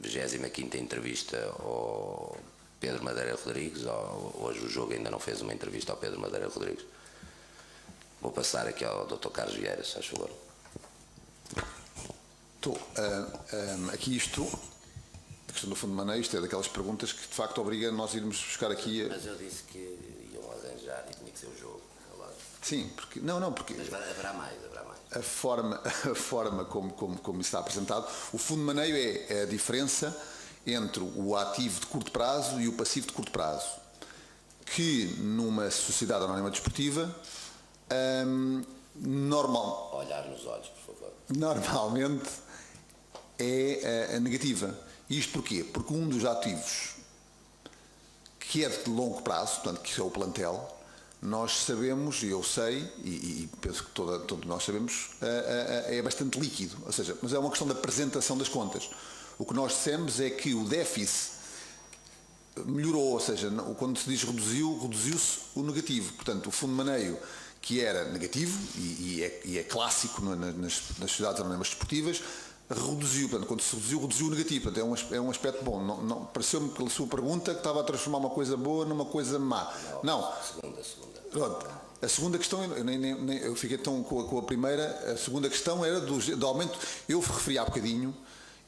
25ª entrevista ao Pedro Madeira Rodrigues, hoje o Jogo ainda não fez uma entrevista ao Pedro Madeira Rodrigues. Vou passar aqui ao Dr. Carlos Vieira, se faz favor. Aqui a questão do Fundo de Maneio, isto é daquelas perguntas que de facto obriga nós a irmos buscar aqui. Mas eu disse que iam arranjar e tinha que ser o Jogo. Sim, porque. Não, porque. Mas haverá mais. A forma como está apresentado, o Fundo de Maneio é a diferença entre o ativo de curto prazo e o passivo de curto prazo, que numa sociedade anónima desportiva Olhar nos olhos, por favor. Normalmente é negativa. Isto porquê? Porque um dos ativos que é de longo prazo, portanto, que é o plantel, nós sabemos, e eu sei, e penso que todos nós sabemos, é bastante líquido, ou seja, mas é uma questão da apresentação das contas. O que nós dissemos é que o déficit melhorou, ou seja, quando se diz reduziu-se o negativo. Portanto, o Fundo de Maneio, que era negativo, e é clássico nas sociedades anónimas desportivas, reduziu. Portanto, quando se reduziu o negativo. Portanto, é um aspecto bom. Pareceu-me, pela sua pergunta, que estava a transformar uma coisa boa numa coisa má. Não. Segunda. Pronto. A segunda questão, eu fiquei tão com a primeira, a segunda questão era do aumento. Eu referi há bocadinho,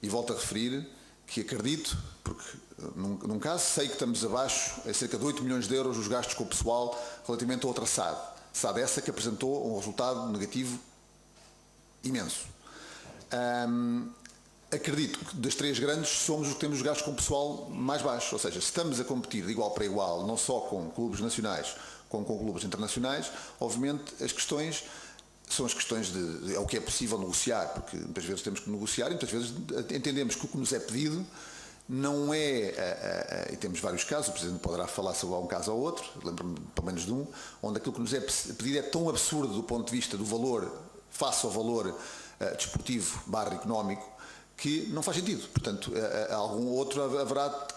e volto a referir, que acredito, porque num caso sei que estamos abaixo, é cerca de 8 milhões de euros os gastos com o pessoal relativamente a outra SAD. SAD essa que apresentou um resultado negativo imenso. Acredito que das 3 grandes somos os que temos os gastos com o pessoal mais baixos, ou seja, se estamos a competir de igual para igual, não só com clubes nacionais, como com clubes internacionais, obviamente as questões são as questões é o que é possível negociar, porque muitas vezes temos que negociar e muitas vezes entendemos que o que nos é pedido não é, e temos vários casos, o Presidente poderá falar sobre um caso ou outro, lembro-me pelo menos de um, onde aquilo que nos é pedido é tão absurdo do ponto de vista do valor, face ao valor desportivo / económico, que não faz sentido. Portanto, algum outro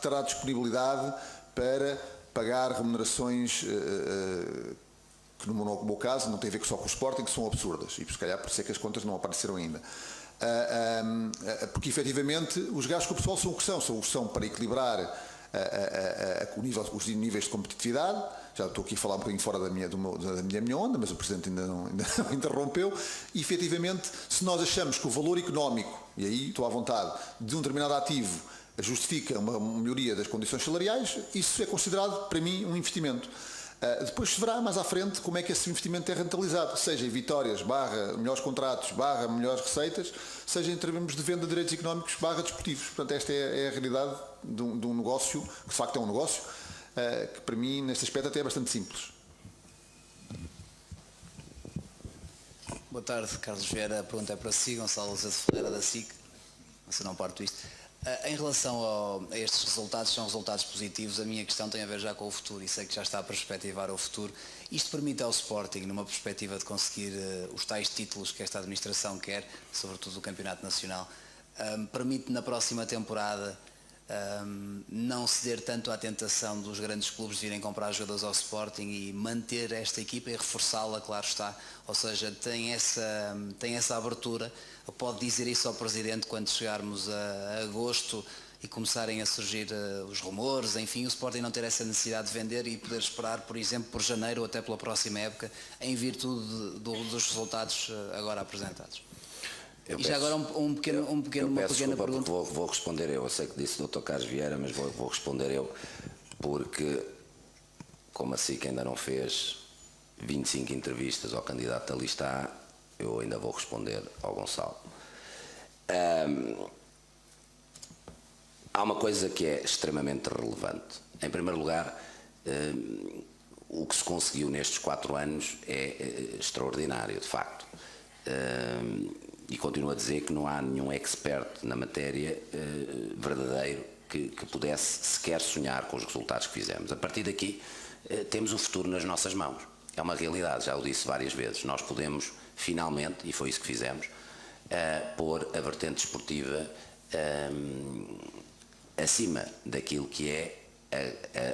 terá disponibilidade para pagar remunerações que no meu caso não tem a ver só com o Sporting, que são absurdas, e se calhar por isso é que as contas não apareceram ainda. Porque efetivamente os gastos com o pessoal são o que são para equilibrar os níveis de competitividade. Já estou aqui a falar um bocadinho fora da minha onda, mas o Presidente ainda não interrompeu. E efetivamente, se nós achamos que o valor económico, e aí estou à vontade, de um determinado ativo justifica uma melhoria das condições salariais, isso é considerado para mim um investimento. Depois se verá mais à frente como é que esse investimento é rentabilizado, seja em vitórias, melhores contratos, melhores receitas, seja em termos de venda de direitos económicos, desportivos. Portanto, esta é a realidade de um negócio, que de facto é um negócio, que para mim, neste aspecto, até é bastante simples. Boa tarde, Carlos Vieira. A pergunta é para si, Gonçalo Azevedo Ferreira da SIC. Se não parto isto. Em relação a estes resultados, são resultados positivos. A minha questão tem a ver já com o futuro e sei que já está a perspectivar o futuro. Isto permite ao Sporting, numa perspectiva de conseguir os tais títulos que esta administração quer, sobretudo o Campeonato Nacional, permite na próxima temporada não ceder tanto à tentação dos grandes clubes de virem comprar jogadores ao Sporting e manter esta equipa e reforçá-la, claro está. Ou seja, tem essa abertura. Pode dizer isso ao Presidente quando chegarmos a agosto e começarem a surgir os rumores, enfim, o Sporting não ter essa necessidade de vender e poder esperar, por exemplo, por janeiro ou até pela próxima época, em virtude dos resultados agora apresentados. E já agora uma pequena pergunta. Vou responder eu sei que disse o Dr. Carlos Vieira, mas vou responder eu, porque como a SIC ainda não fez 25 entrevistas ao candidato da lista A, eu ainda vou responder ao Gonçalo. Há uma coisa que é extremamente relevante. Em primeiro lugar, o que se conseguiu nestes 4 anos é extraordinário, de facto. E continuo a dizer que não há nenhum expert na matéria verdadeiro que pudesse sequer sonhar com os resultados que fizemos. A partir daqui, temos o futuro nas nossas mãos. É uma realidade, já o disse várias vezes. Nós podemos, finalmente, e foi isso que fizemos, pôr a vertente desportiva acima daquilo que é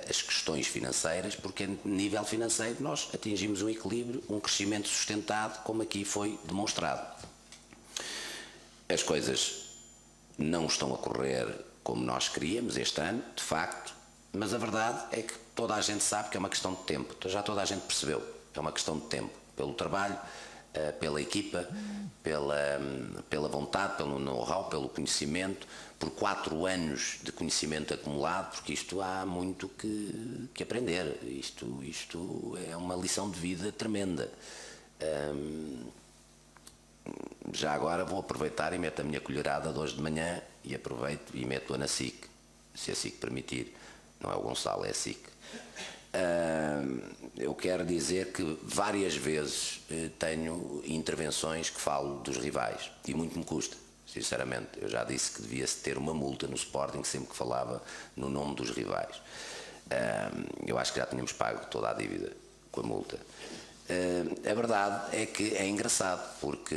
as questões financeiras, porque a nível financeiro nós atingimos um equilíbrio, um crescimento sustentado, como aqui foi demonstrado. As coisas não estão a correr como nós queríamos este ano, de facto, mas a verdade é que toda a gente sabe que é uma questão de tempo, já toda a gente percebeu, é uma questão de tempo, pelo trabalho, pela equipa, pela vontade, pelo know-how, pelo conhecimento, por 4 anos de conhecimento acumulado, porque isto há muito que aprender, isto é uma lição de vida tremenda. Já agora vou aproveitar e meto a minha colherada de hoje de manhã e aproveito e meto-a na SIC, se a SIC permitir, não é o Gonçalo, é a SIC. Eu quero dizer que várias vezes tenho intervenções que falo dos rivais e muito me custa, sinceramente. Eu já disse que devia-se ter uma multa no Sporting sempre que falava no nome dos rivais. Eu acho que já tínhamos pago toda a dívida com a multa. A verdade é que é engraçado, porque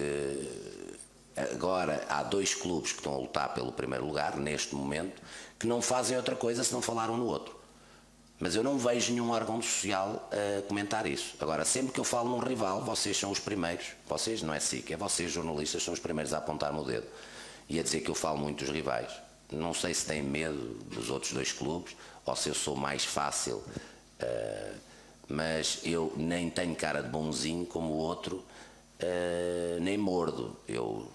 agora há 2 clubes que estão a lutar pelo primeiro lugar, neste momento, que não fazem outra coisa se não falar um no outro. Mas eu não vejo nenhum órgão social a comentar isso. Agora, sempre que eu falo num rival, vocês são os primeiros, vocês, não é SIC, é vocês jornalistas, são os primeiros a apontar-me o dedo e a dizer que eu falo muito dos rivais. Não sei se têm medo dos outros 2 clubes ou se eu sou mais fácil, mas eu nem tenho cara de bonzinho como o outro, nem mordo. Eu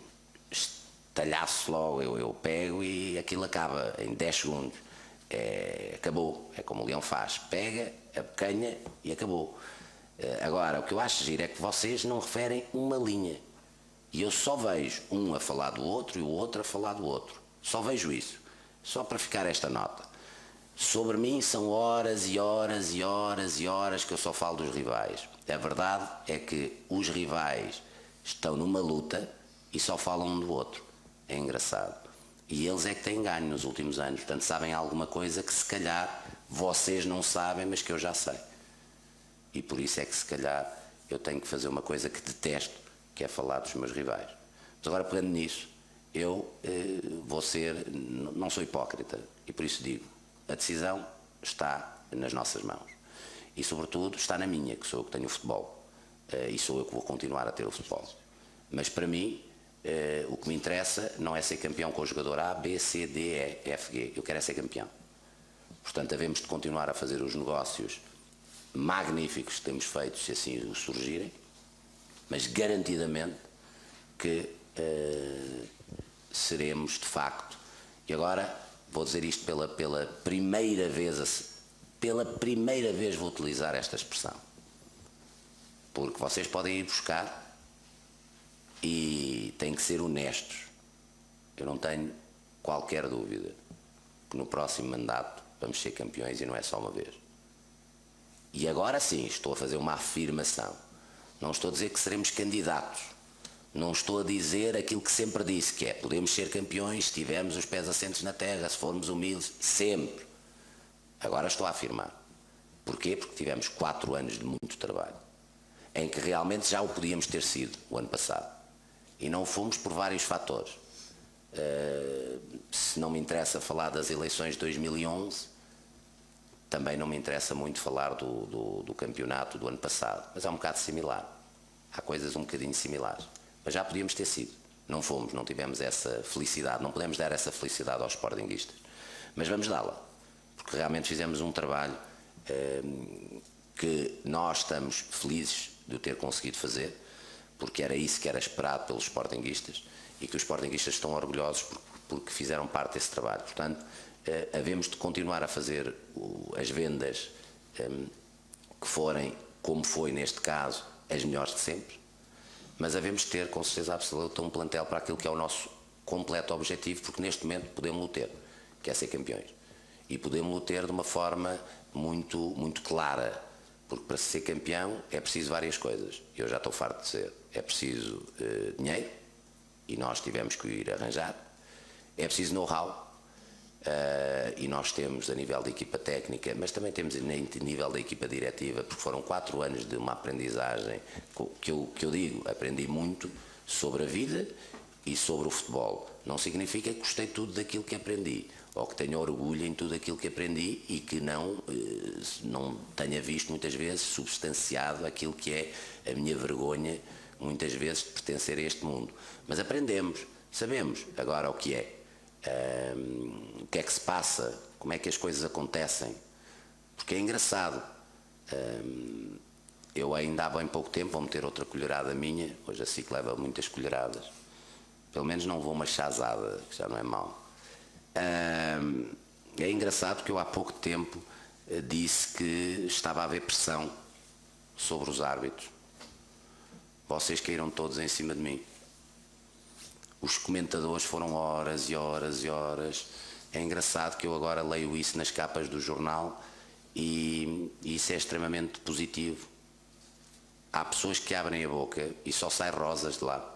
estalhaço logo, eu pego e aquilo acaba em 10 segundos. Acabou, é como o leão faz, pega, apecanha e acabou. Agora, o que eu acho giro é que vocês não referem uma linha e eu só vejo um a falar do outro e o outro a falar do outro, só vejo isso, só para ficar esta nota. Sobre mim são horas e horas e horas e horas que eu só falo dos rivais. A verdade é que os rivais estão numa luta e só falam um do outro, é engraçado. E eles é que têm ganho nos últimos anos, portanto sabem alguma coisa que se calhar vocês não sabem, mas que eu já sei. E por isso é que se calhar eu tenho que fazer uma coisa que detesto, que é falar dos meus rivais. Mas agora pegando nisso, eu não sou hipócrita e por isso digo, a decisão está nas nossas mãos. E sobretudo está na minha, que sou eu que tenho o futebol. E sou eu que vou continuar a ter o futebol. Mas para mim, o que me interessa não é ser campeão com o jogador A, B, C, D, E, F, G. Eu quero é ser campeão. Portanto, havemos de continuar a fazer os negócios magníficos que temos feito, se assim surgirem, mas garantidamente que seremos de facto. E agora vou dizer isto pela primeira vez, vou utilizar esta expressão. Porque vocês podem ir buscar e têm que ser honestos. Eu não tenho qualquer dúvida que no próximo mandato vamos ser campeões e não é só uma vez. E agora sim, estou a fazer uma afirmação. Não estou a dizer que seremos candidatos. Não estou a dizer aquilo que sempre disse, que é podemos ser campeões se tivermos os pés assentos na terra, se formos humildes, sempre. Agora estou a afirmar. Porquê? Porque tivemos 4 anos de muito trabalho, em que realmente já o podíamos ter sido o ano passado. E não fomos por vários fatores. Se não me interessa falar das eleições de 2011, também não me interessa muito falar do campeonato do ano passado, mas é um bocado similar. Há coisas um bocadinho similares. Mas já podíamos ter sido. Não fomos, não tivemos essa felicidade, não podemos dar essa felicidade aos sportinguistas. Mas vamos dá-la, porque realmente fizemos um trabalho que nós estamos felizes de o ter conseguido fazer, porque era isso que era esperado pelos sportinguistas e que os sportinguistas estão orgulhosos porque fizeram parte desse trabalho. Portanto, havemos de continuar a fazer as vendas que forem, como foi neste caso, as melhores de sempre, mas havemos de ter, com certeza absoluta, um plantel para aquilo que é o nosso completo objetivo, porque neste momento podemos-lo ter, que é ser campeões. E podemos-lo ter de uma forma muito, muito clara, porque para ser campeão é preciso várias coisas. Eu já estou farto de dizer, é preciso dinheiro, e nós tivemos que ir arranjar, é preciso know-how, e nós temos a nível da equipa técnica, mas também temos a nível da equipa diretiva, porque foram 4 anos de uma aprendizagem que eu digo, aprendi muito sobre a vida e sobre o futebol. Não significa que gostei tudo daquilo que aprendi, ou que tenha orgulho em tudo aquilo que aprendi e que não tenha visto muitas vezes substanciado aquilo que é a minha vergonha, muitas vezes, de pertencer a este mundo. Mas aprendemos, sabemos agora o que é. O que é que se passa, como é que as coisas acontecem, porque é engraçado. Eu ainda há bem pouco tempo vou meter outra colherada minha, hoje a SIC leva muitas colheradas, pelo menos não vou uma chazada, que já não é mau. É engraçado que eu há pouco tempo disse que estava a haver pressão sobre os árbitros. Vocês caíram todos em cima de mim. Os comentadores foram horas e horas e horas. É engraçado que eu agora leio isso nas capas do jornal e isso é extremamente positivo. Há pessoas que abrem a boca e só sai rosas de lá.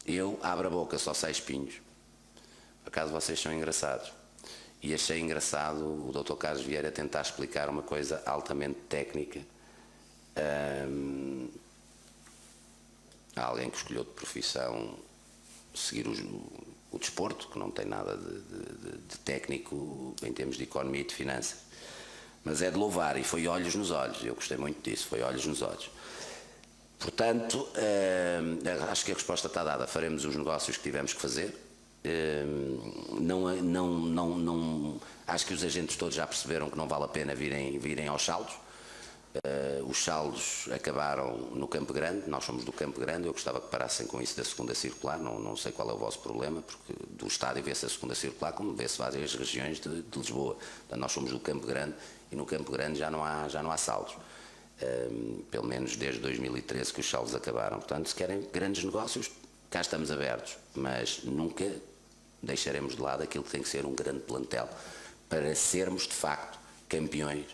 Eu abro a boca, só sai espinhos. Por acaso vocês são engraçados. E achei engraçado o Dr. Carlos Vieira tentar explicar uma coisa altamente técnica. Há alguém que escolheu de profissão seguir o desporto, que não tem nada de técnico em termos de economia e de finanças. Mas é de louvar, e foi olhos nos olhos. Eu gostei muito disso, foi olhos nos olhos. Portanto, acho que a resposta está dada. Faremos os negócios que tivemos que fazer. Acho que os agentes todos já perceberam que não vale a pena virem aos saldos. Os saldos acabaram no Campo Grande, nós somos do Campo Grande, eu gostava que parassem com isso da segunda circular, não sei qual é o vosso problema, porque do estádio vê-se a segunda circular como vê-se várias regiões de Lisboa. Portanto, nós somos do Campo Grande e no Campo Grande já não há saldos, pelo menos desde 2013 que os saldos acabaram. Portanto, se querem grandes negócios, cá estamos abertos, mas nunca deixaremos de lado aquilo que tem que ser um grande plantel para sermos de facto campeões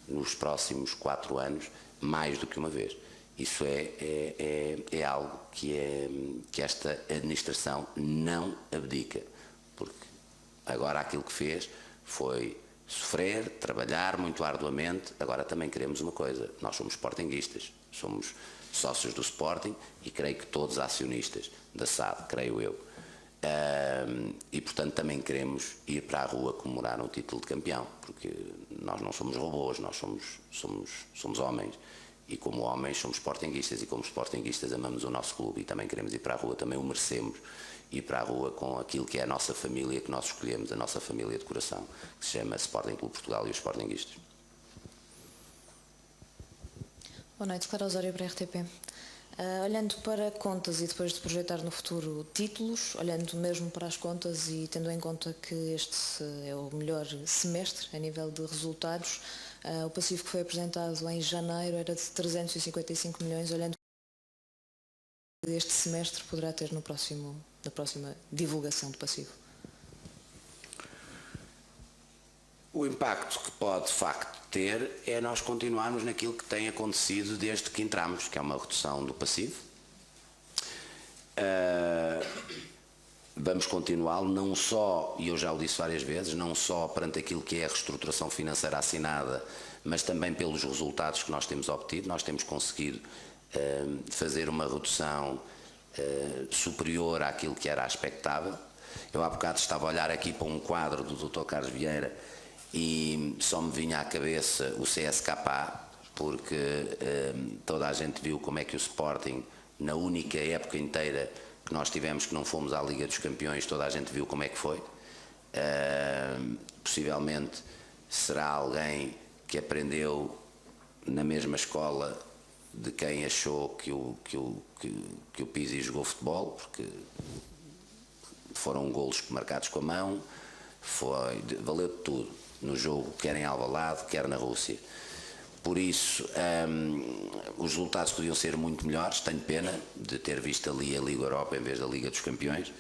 nos próximos 4 anos, mais do que uma vez. Isso é algo que esta administração não abdica, porque agora aquilo que fez foi sofrer, trabalhar muito arduamente. Agora também queremos uma coisa, nós somos sportinguistas, somos sócios do Sporting e creio que todos acionistas da SAD, creio eu. E portanto também queremos ir para a rua comemorar um título de campeão, porque nós não somos robôs, nós somos homens, e como homens somos sportinguistas, e como sportinguistas amamos o nosso clube e também queremos ir para a rua, também o merecemos, ir para a rua com aquilo que é a nossa família que nós escolhemos, a nossa família de coração, que se chama Sporting Clube Portugal e os sportinguistas. Boa noite, Clara Osório para a RTP. Olhando para contas e depois de projetar no futuro títulos, olhando mesmo para as contas e tendo em conta que este é o melhor semestre a nível de resultados, o passivo que foi apresentado em janeiro era de 355 milhões, olhando que este semestre poderá ter na próxima divulgação do passivo. O impacto que pode de facto ter é nós continuarmos naquilo que tem acontecido desde que entramos, que é uma redução do passivo. Vamos continuá-lo não só, e eu já o disse várias vezes, não só perante aquilo que é a reestruturação financeira assinada, mas também pelos resultados que nós temos obtido. Nós temos conseguido fazer uma redução superior àquilo que era expectável. Eu há bocado estava a olhar aqui para um quadro do Dr. Carlos Vieira e só me vinha à cabeça o CSKA, porque toda a gente viu como é que o Sporting, na única época inteira que nós tivemos que não fomos à Liga dos Campeões, toda a gente viu como é que foi. Possivelmente será alguém que aprendeu na mesma escola de quem achou que o Pizzi jogou futebol, porque foram golos marcados com a mão, valeu de tudo no jogo, quer em Alvalade, quer na Rússia. Por isso, os resultados podiam ser muito melhores. Tenho pena de ter visto ali a Liga Europa em vez da Liga dos Campeões,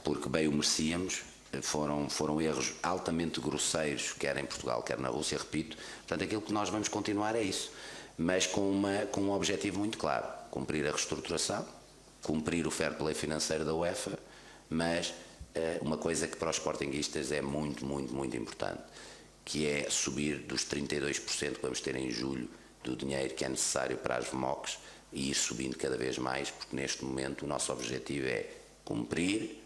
porque bem o merecíamos. Foram erros altamente grosseiros, quer em Portugal, quer na Rússia, repito. Portanto, aquilo que nós vamos continuar é isso, mas com um objetivo muito claro: cumprir a reestruturação, cumprir o fair play financeiro da UEFA, mas uma coisa que para os sportinguistas é muito, muito, muito importante, que é subir dos 32% que vamos ter em julho do dinheiro que é necessário para as VMOCs e ir subindo cada vez mais, porque neste momento o nosso objetivo é cumprir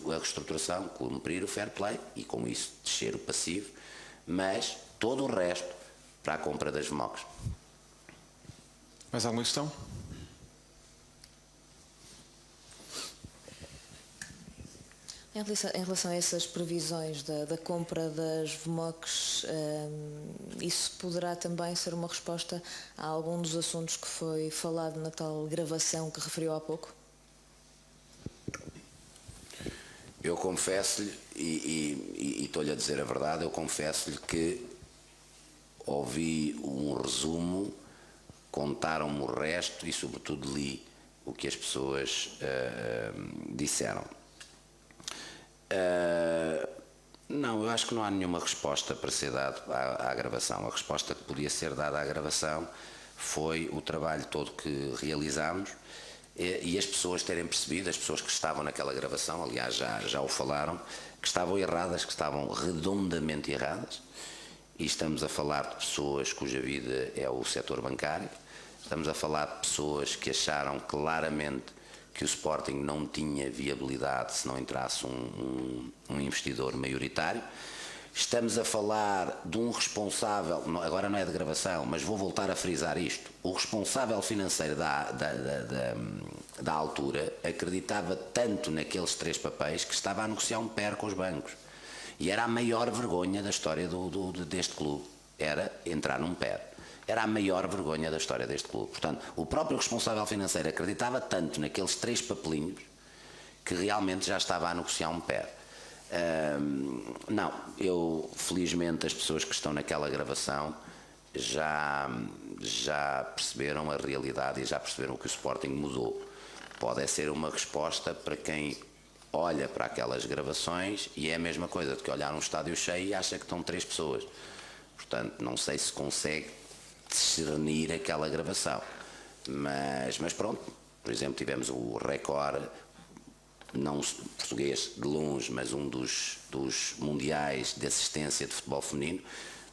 a reestruturação, cumprir o fair play e com isso descer o passivo, mas todo o resto para a compra das VMOCs. Mais alguma questão? Em relação a essas previsões da compra das VMOCs, isso poderá também ser uma resposta a algum dos assuntos que foi falado na tal gravação que referiu há pouco? Eu confesso-lhe, e estou-lhe a dizer a verdade, eu confesso-lhe que ouvi um resumo, contaram-me o resto e sobretudo li o que as pessoas disseram. Não, eu acho que não há nenhuma resposta para ser dada à gravação. A resposta que podia ser dada à gravação foi o trabalho todo que realizámos e as pessoas terem percebido, as pessoas que estavam naquela gravação, aliás já o falaram, que estavam erradas, que estavam redondamente erradas, e estamos a falar de pessoas cuja vida é o setor bancário, estamos a falar de pessoas que acharam claramente que o Sporting não tinha viabilidade se não entrasse um investidor maioritário. Estamos a falar de um responsável, agora não é de gravação, mas vou voltar a frisar isto, o responsável financeiro da altura acreditava tanto naqueles 3 papéis que estava a negociar um PER com os bancos. E era a maior vergonha da história deste clube, era entrar num PER. Era a maior vergonha da história deste clube. Portanto, o próprio responsável financeiro acreditava tanto naqueles 3 papelinhos que realmente já estava a negociar um PER. Não, felizmente as pessoas que estão naquela gravação já perceberam a realidade e já perceberam que o Sporting mudou. Pode ser uma resposta para quem olha para aquelas gravações e é a mesma coisa de que olhar um estádio cheio e acha que estão 3 pessoas. Portanto, não sei se consegue discernir aquela gravação, mas pronto. Por exemplo, tivemos o recorde, não português de longe, mas um dos mundiais de assistência de futebol feminino,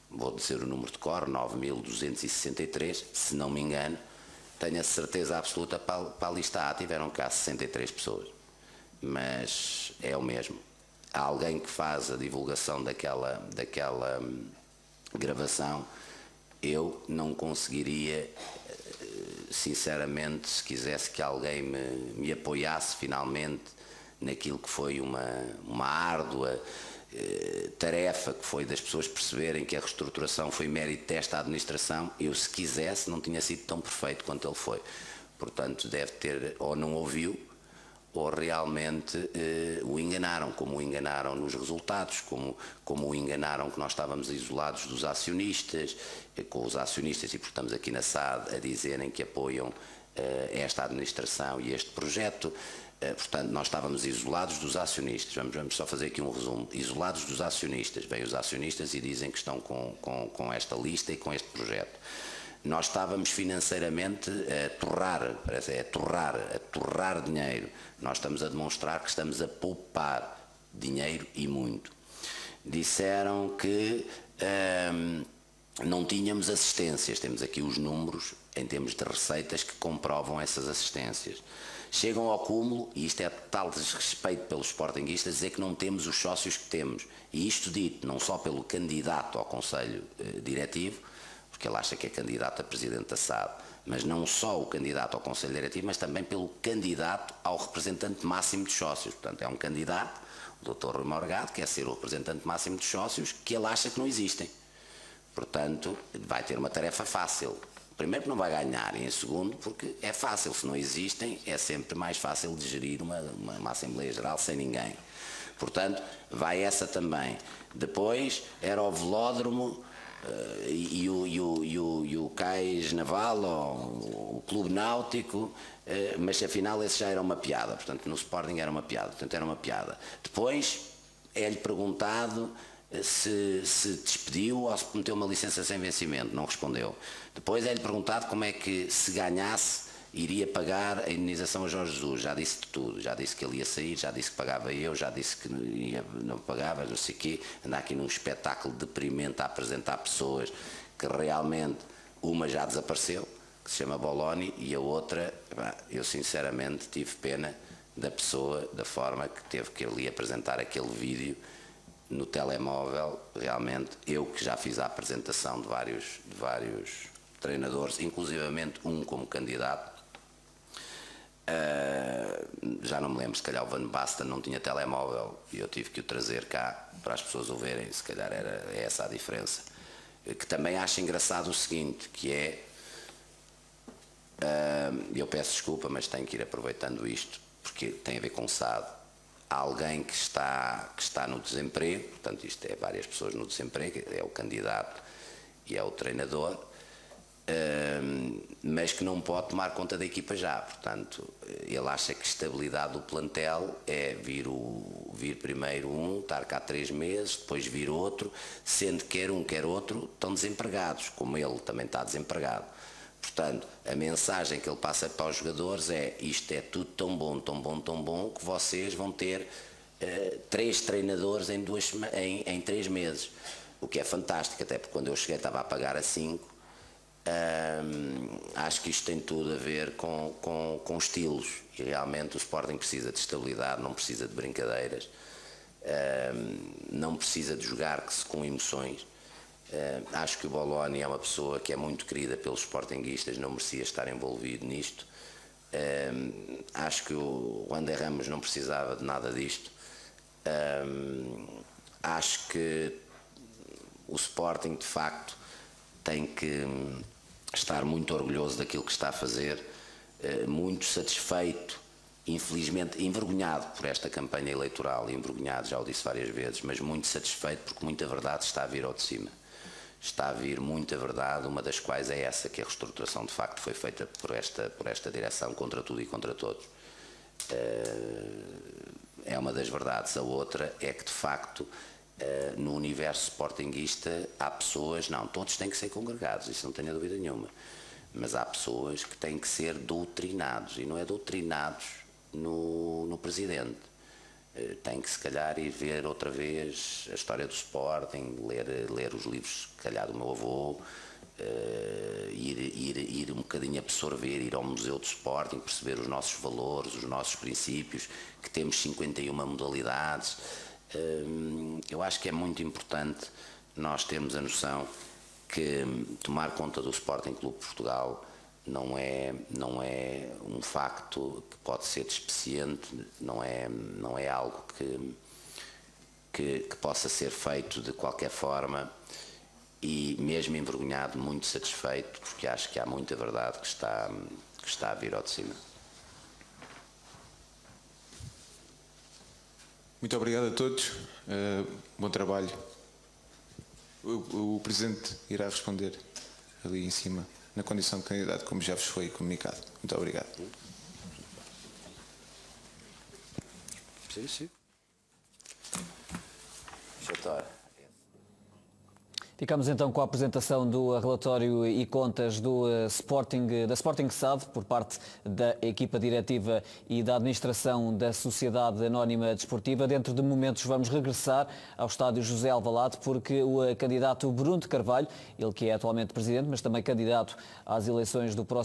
vou dizer o número de cor, 9.263, se não me engano, tenho a certeza absoluta para a lista A tiveram cá 63 pessoas, mas é o mesmo. Há alguém que faz a divulgação daquela gravação. Eu não conseguiria, sinceramente, se quisesse que alguém me apoiasse finalmente naquilo que foi uma árdua tarefa que foi das pessoas perceberem que a reestruturação foi mérito desta administração, eu, se quisesse, não tinha sido tão perfeito quanto ele foi. Portanto, deve ter, ou não ouviu, ou realmente o enganaram, como o enganaram nos resultados, como o enganaram que nós estávamos isolados dos acionistas, com os acionistas, e porque estamos aqui na SAD a dizerem que apoiam esta administração e este projeto. Portanto, nós estávamos isolados dos acionistas. Vamos só fazer aqui um resumo. Isolados dos acionistas. Vêm os acionistas e dizem que estão com esta lista e com este projeto. Nós estávamos financeiramente a torrar dinheiro. Nós estamos a demonstrar que estamos a poupar dinheiro e muito. Disseram que não tínhamos assistências. Temos aqui os números em termos de receitas que comprovam essas assistências. chegam ao cúmulo, e isto é tal desrespeito pelos sportinguistas, dizer que não temos os sócios que temos. E isto dito não só pelo candidato ao Conselho Diretivo, porque ele acha que é candidato a Presidente da SAD, mas não só o candidato ao Conselho Diretivo, mas também pelo candidato ao representante máximo dos sócios. Portanto, é um candidato, o Dr. Rui Morgado, que quer ser o representante máximo dos sócios, que ele acha que não existem. Portanto, vai ter uma tarefa fácil. Primeiro, porque não vai ganhar, e em segundo, porque é fácil. Se não existem, é sempre mais fácil de gerir uma Assembleia Geral sem ninguém. Portanto, vai essa também. Depois, era o velódromo e o cais naval, ou o clube náutico, mas afinal esse já era uma piada. Portanto, no Sporting era uma piada. Portanto, era uma piada. Depois, é-lhe perguntado se despediu ou se meteu uma licença sem vencimento, não respondeu. Depois é-lhe perguntado como é que, se ganhasse, iria pagar a indenização a Jorge Jesus. Já disse de tudo, já disse que ele ia sair, já disse que pagava eu, já disse que não pagava, não sei o quê. Anda aqui num espetáculo deprimente a apresentar pessoas que realmente, uma já desapareceu, que se chama Boloni, e a outra, eu sinceramente tive pena da pessoa, da forma que teve que ali apresentar aquele vídeo no telemóvel. Realmente, eu que já fiz a apresentação de vários treinadores, inclusivamente um como candidato, já não me lembro, se calhar o Van Basten não tinha telemóvel e eu tive que o trazer cá para as pessoas o verem, se calhar era essa a diferença. Que também acho engraçado o seguinte, que é, eu peço desculpa, mas tenho que ir aproveitando isto, porque tem a ver com o SAD. Há alguém que está no desemprego, portanto isto é várias pessoas no desemprego, é o candidato e é o treinador, mas que não pode tomar conta da equipa já. Portanto, ele acha que estabilidade do plantel é vir primeiro estar cá 3 meses, depois vir outro, sendo que quer um, quer outro, estão desempregados, como ele também está desempregado. Portanto, a mensagem que ele passa para os jogadores é: isto é tudo tão bom, tão bom, tão bom, que vocês vão ter 3 treinadores em 3 meses. O que é fantástico, até porque quando eu cheguei estava a pagar a 5. Acho que isto tem tudo a ver com estilos, e realmente o Sporting precisa de estabilidade, não precisa de brincadeiras, não precisa de jogar-se com emoções. Acho que o Boloni é uma pessoa que é muito querida pelos sportinguistas, não merecia estar envolvido nisto. Acho que o André Ramos não precisava de nada disto. Acho que o Sporting, de facto, tem que estar muito orgulhoso daquilo que está a fazer, muito satisfeito, infelizmente envergonhado por esta campanha eleitoral, envergonhado, já o disse várias vezes, mas muito satisfeito porque muita verdade está a vir ao de cima. Está a vir muita verdade, uma das quais é essa, que a reestruturação de facto foi feita por esta direção, contra tudo e contra todos. É uma das verdades. A outra é que, de facto, no universo sportinguista há pessoas, não, todos têm que ser congregados, isso não tenho dúvida nenhuma, mas há pessoas que têm que ser doutrinados, e não é doutrinados no presidente. Tem que, se calhar, ir ver outra vez a história do Sporting, ler os livros, se calhar, do meu avô, ir um bocadinho absorver, ir ao Museu do Sporting, perceber os nossos valores, os nossos princípios, que temos 51 modalidades. Eu acho que é muito importante nós termos a noção que tomar conta do Sporting Clube de Portugal não é um facto que pode ser despeciente, não é algo que possa ser feito de qualquer forma, e mesmo envergonhado, muito satisfeito, porque acho que há muita verdade que está a vir ao de cima. Muito obrigado a todos, bom trabalho. O Presidente irá responder ali em cima, na condição de candidato, como já vos foi comunicado. Muito obrigado. Sim. Ficamos então com a apresentação do relatório e contas da Sporting SAD por parte da equipa diretiva e da administração da Sociedade Anónima Desportiva. Dentro de momentos vamos regressar ao estádio José Alvalade, porque o candidato Bruno de Carvalho, ele que é atualmente presidente, mas também candidato às eleições do próximo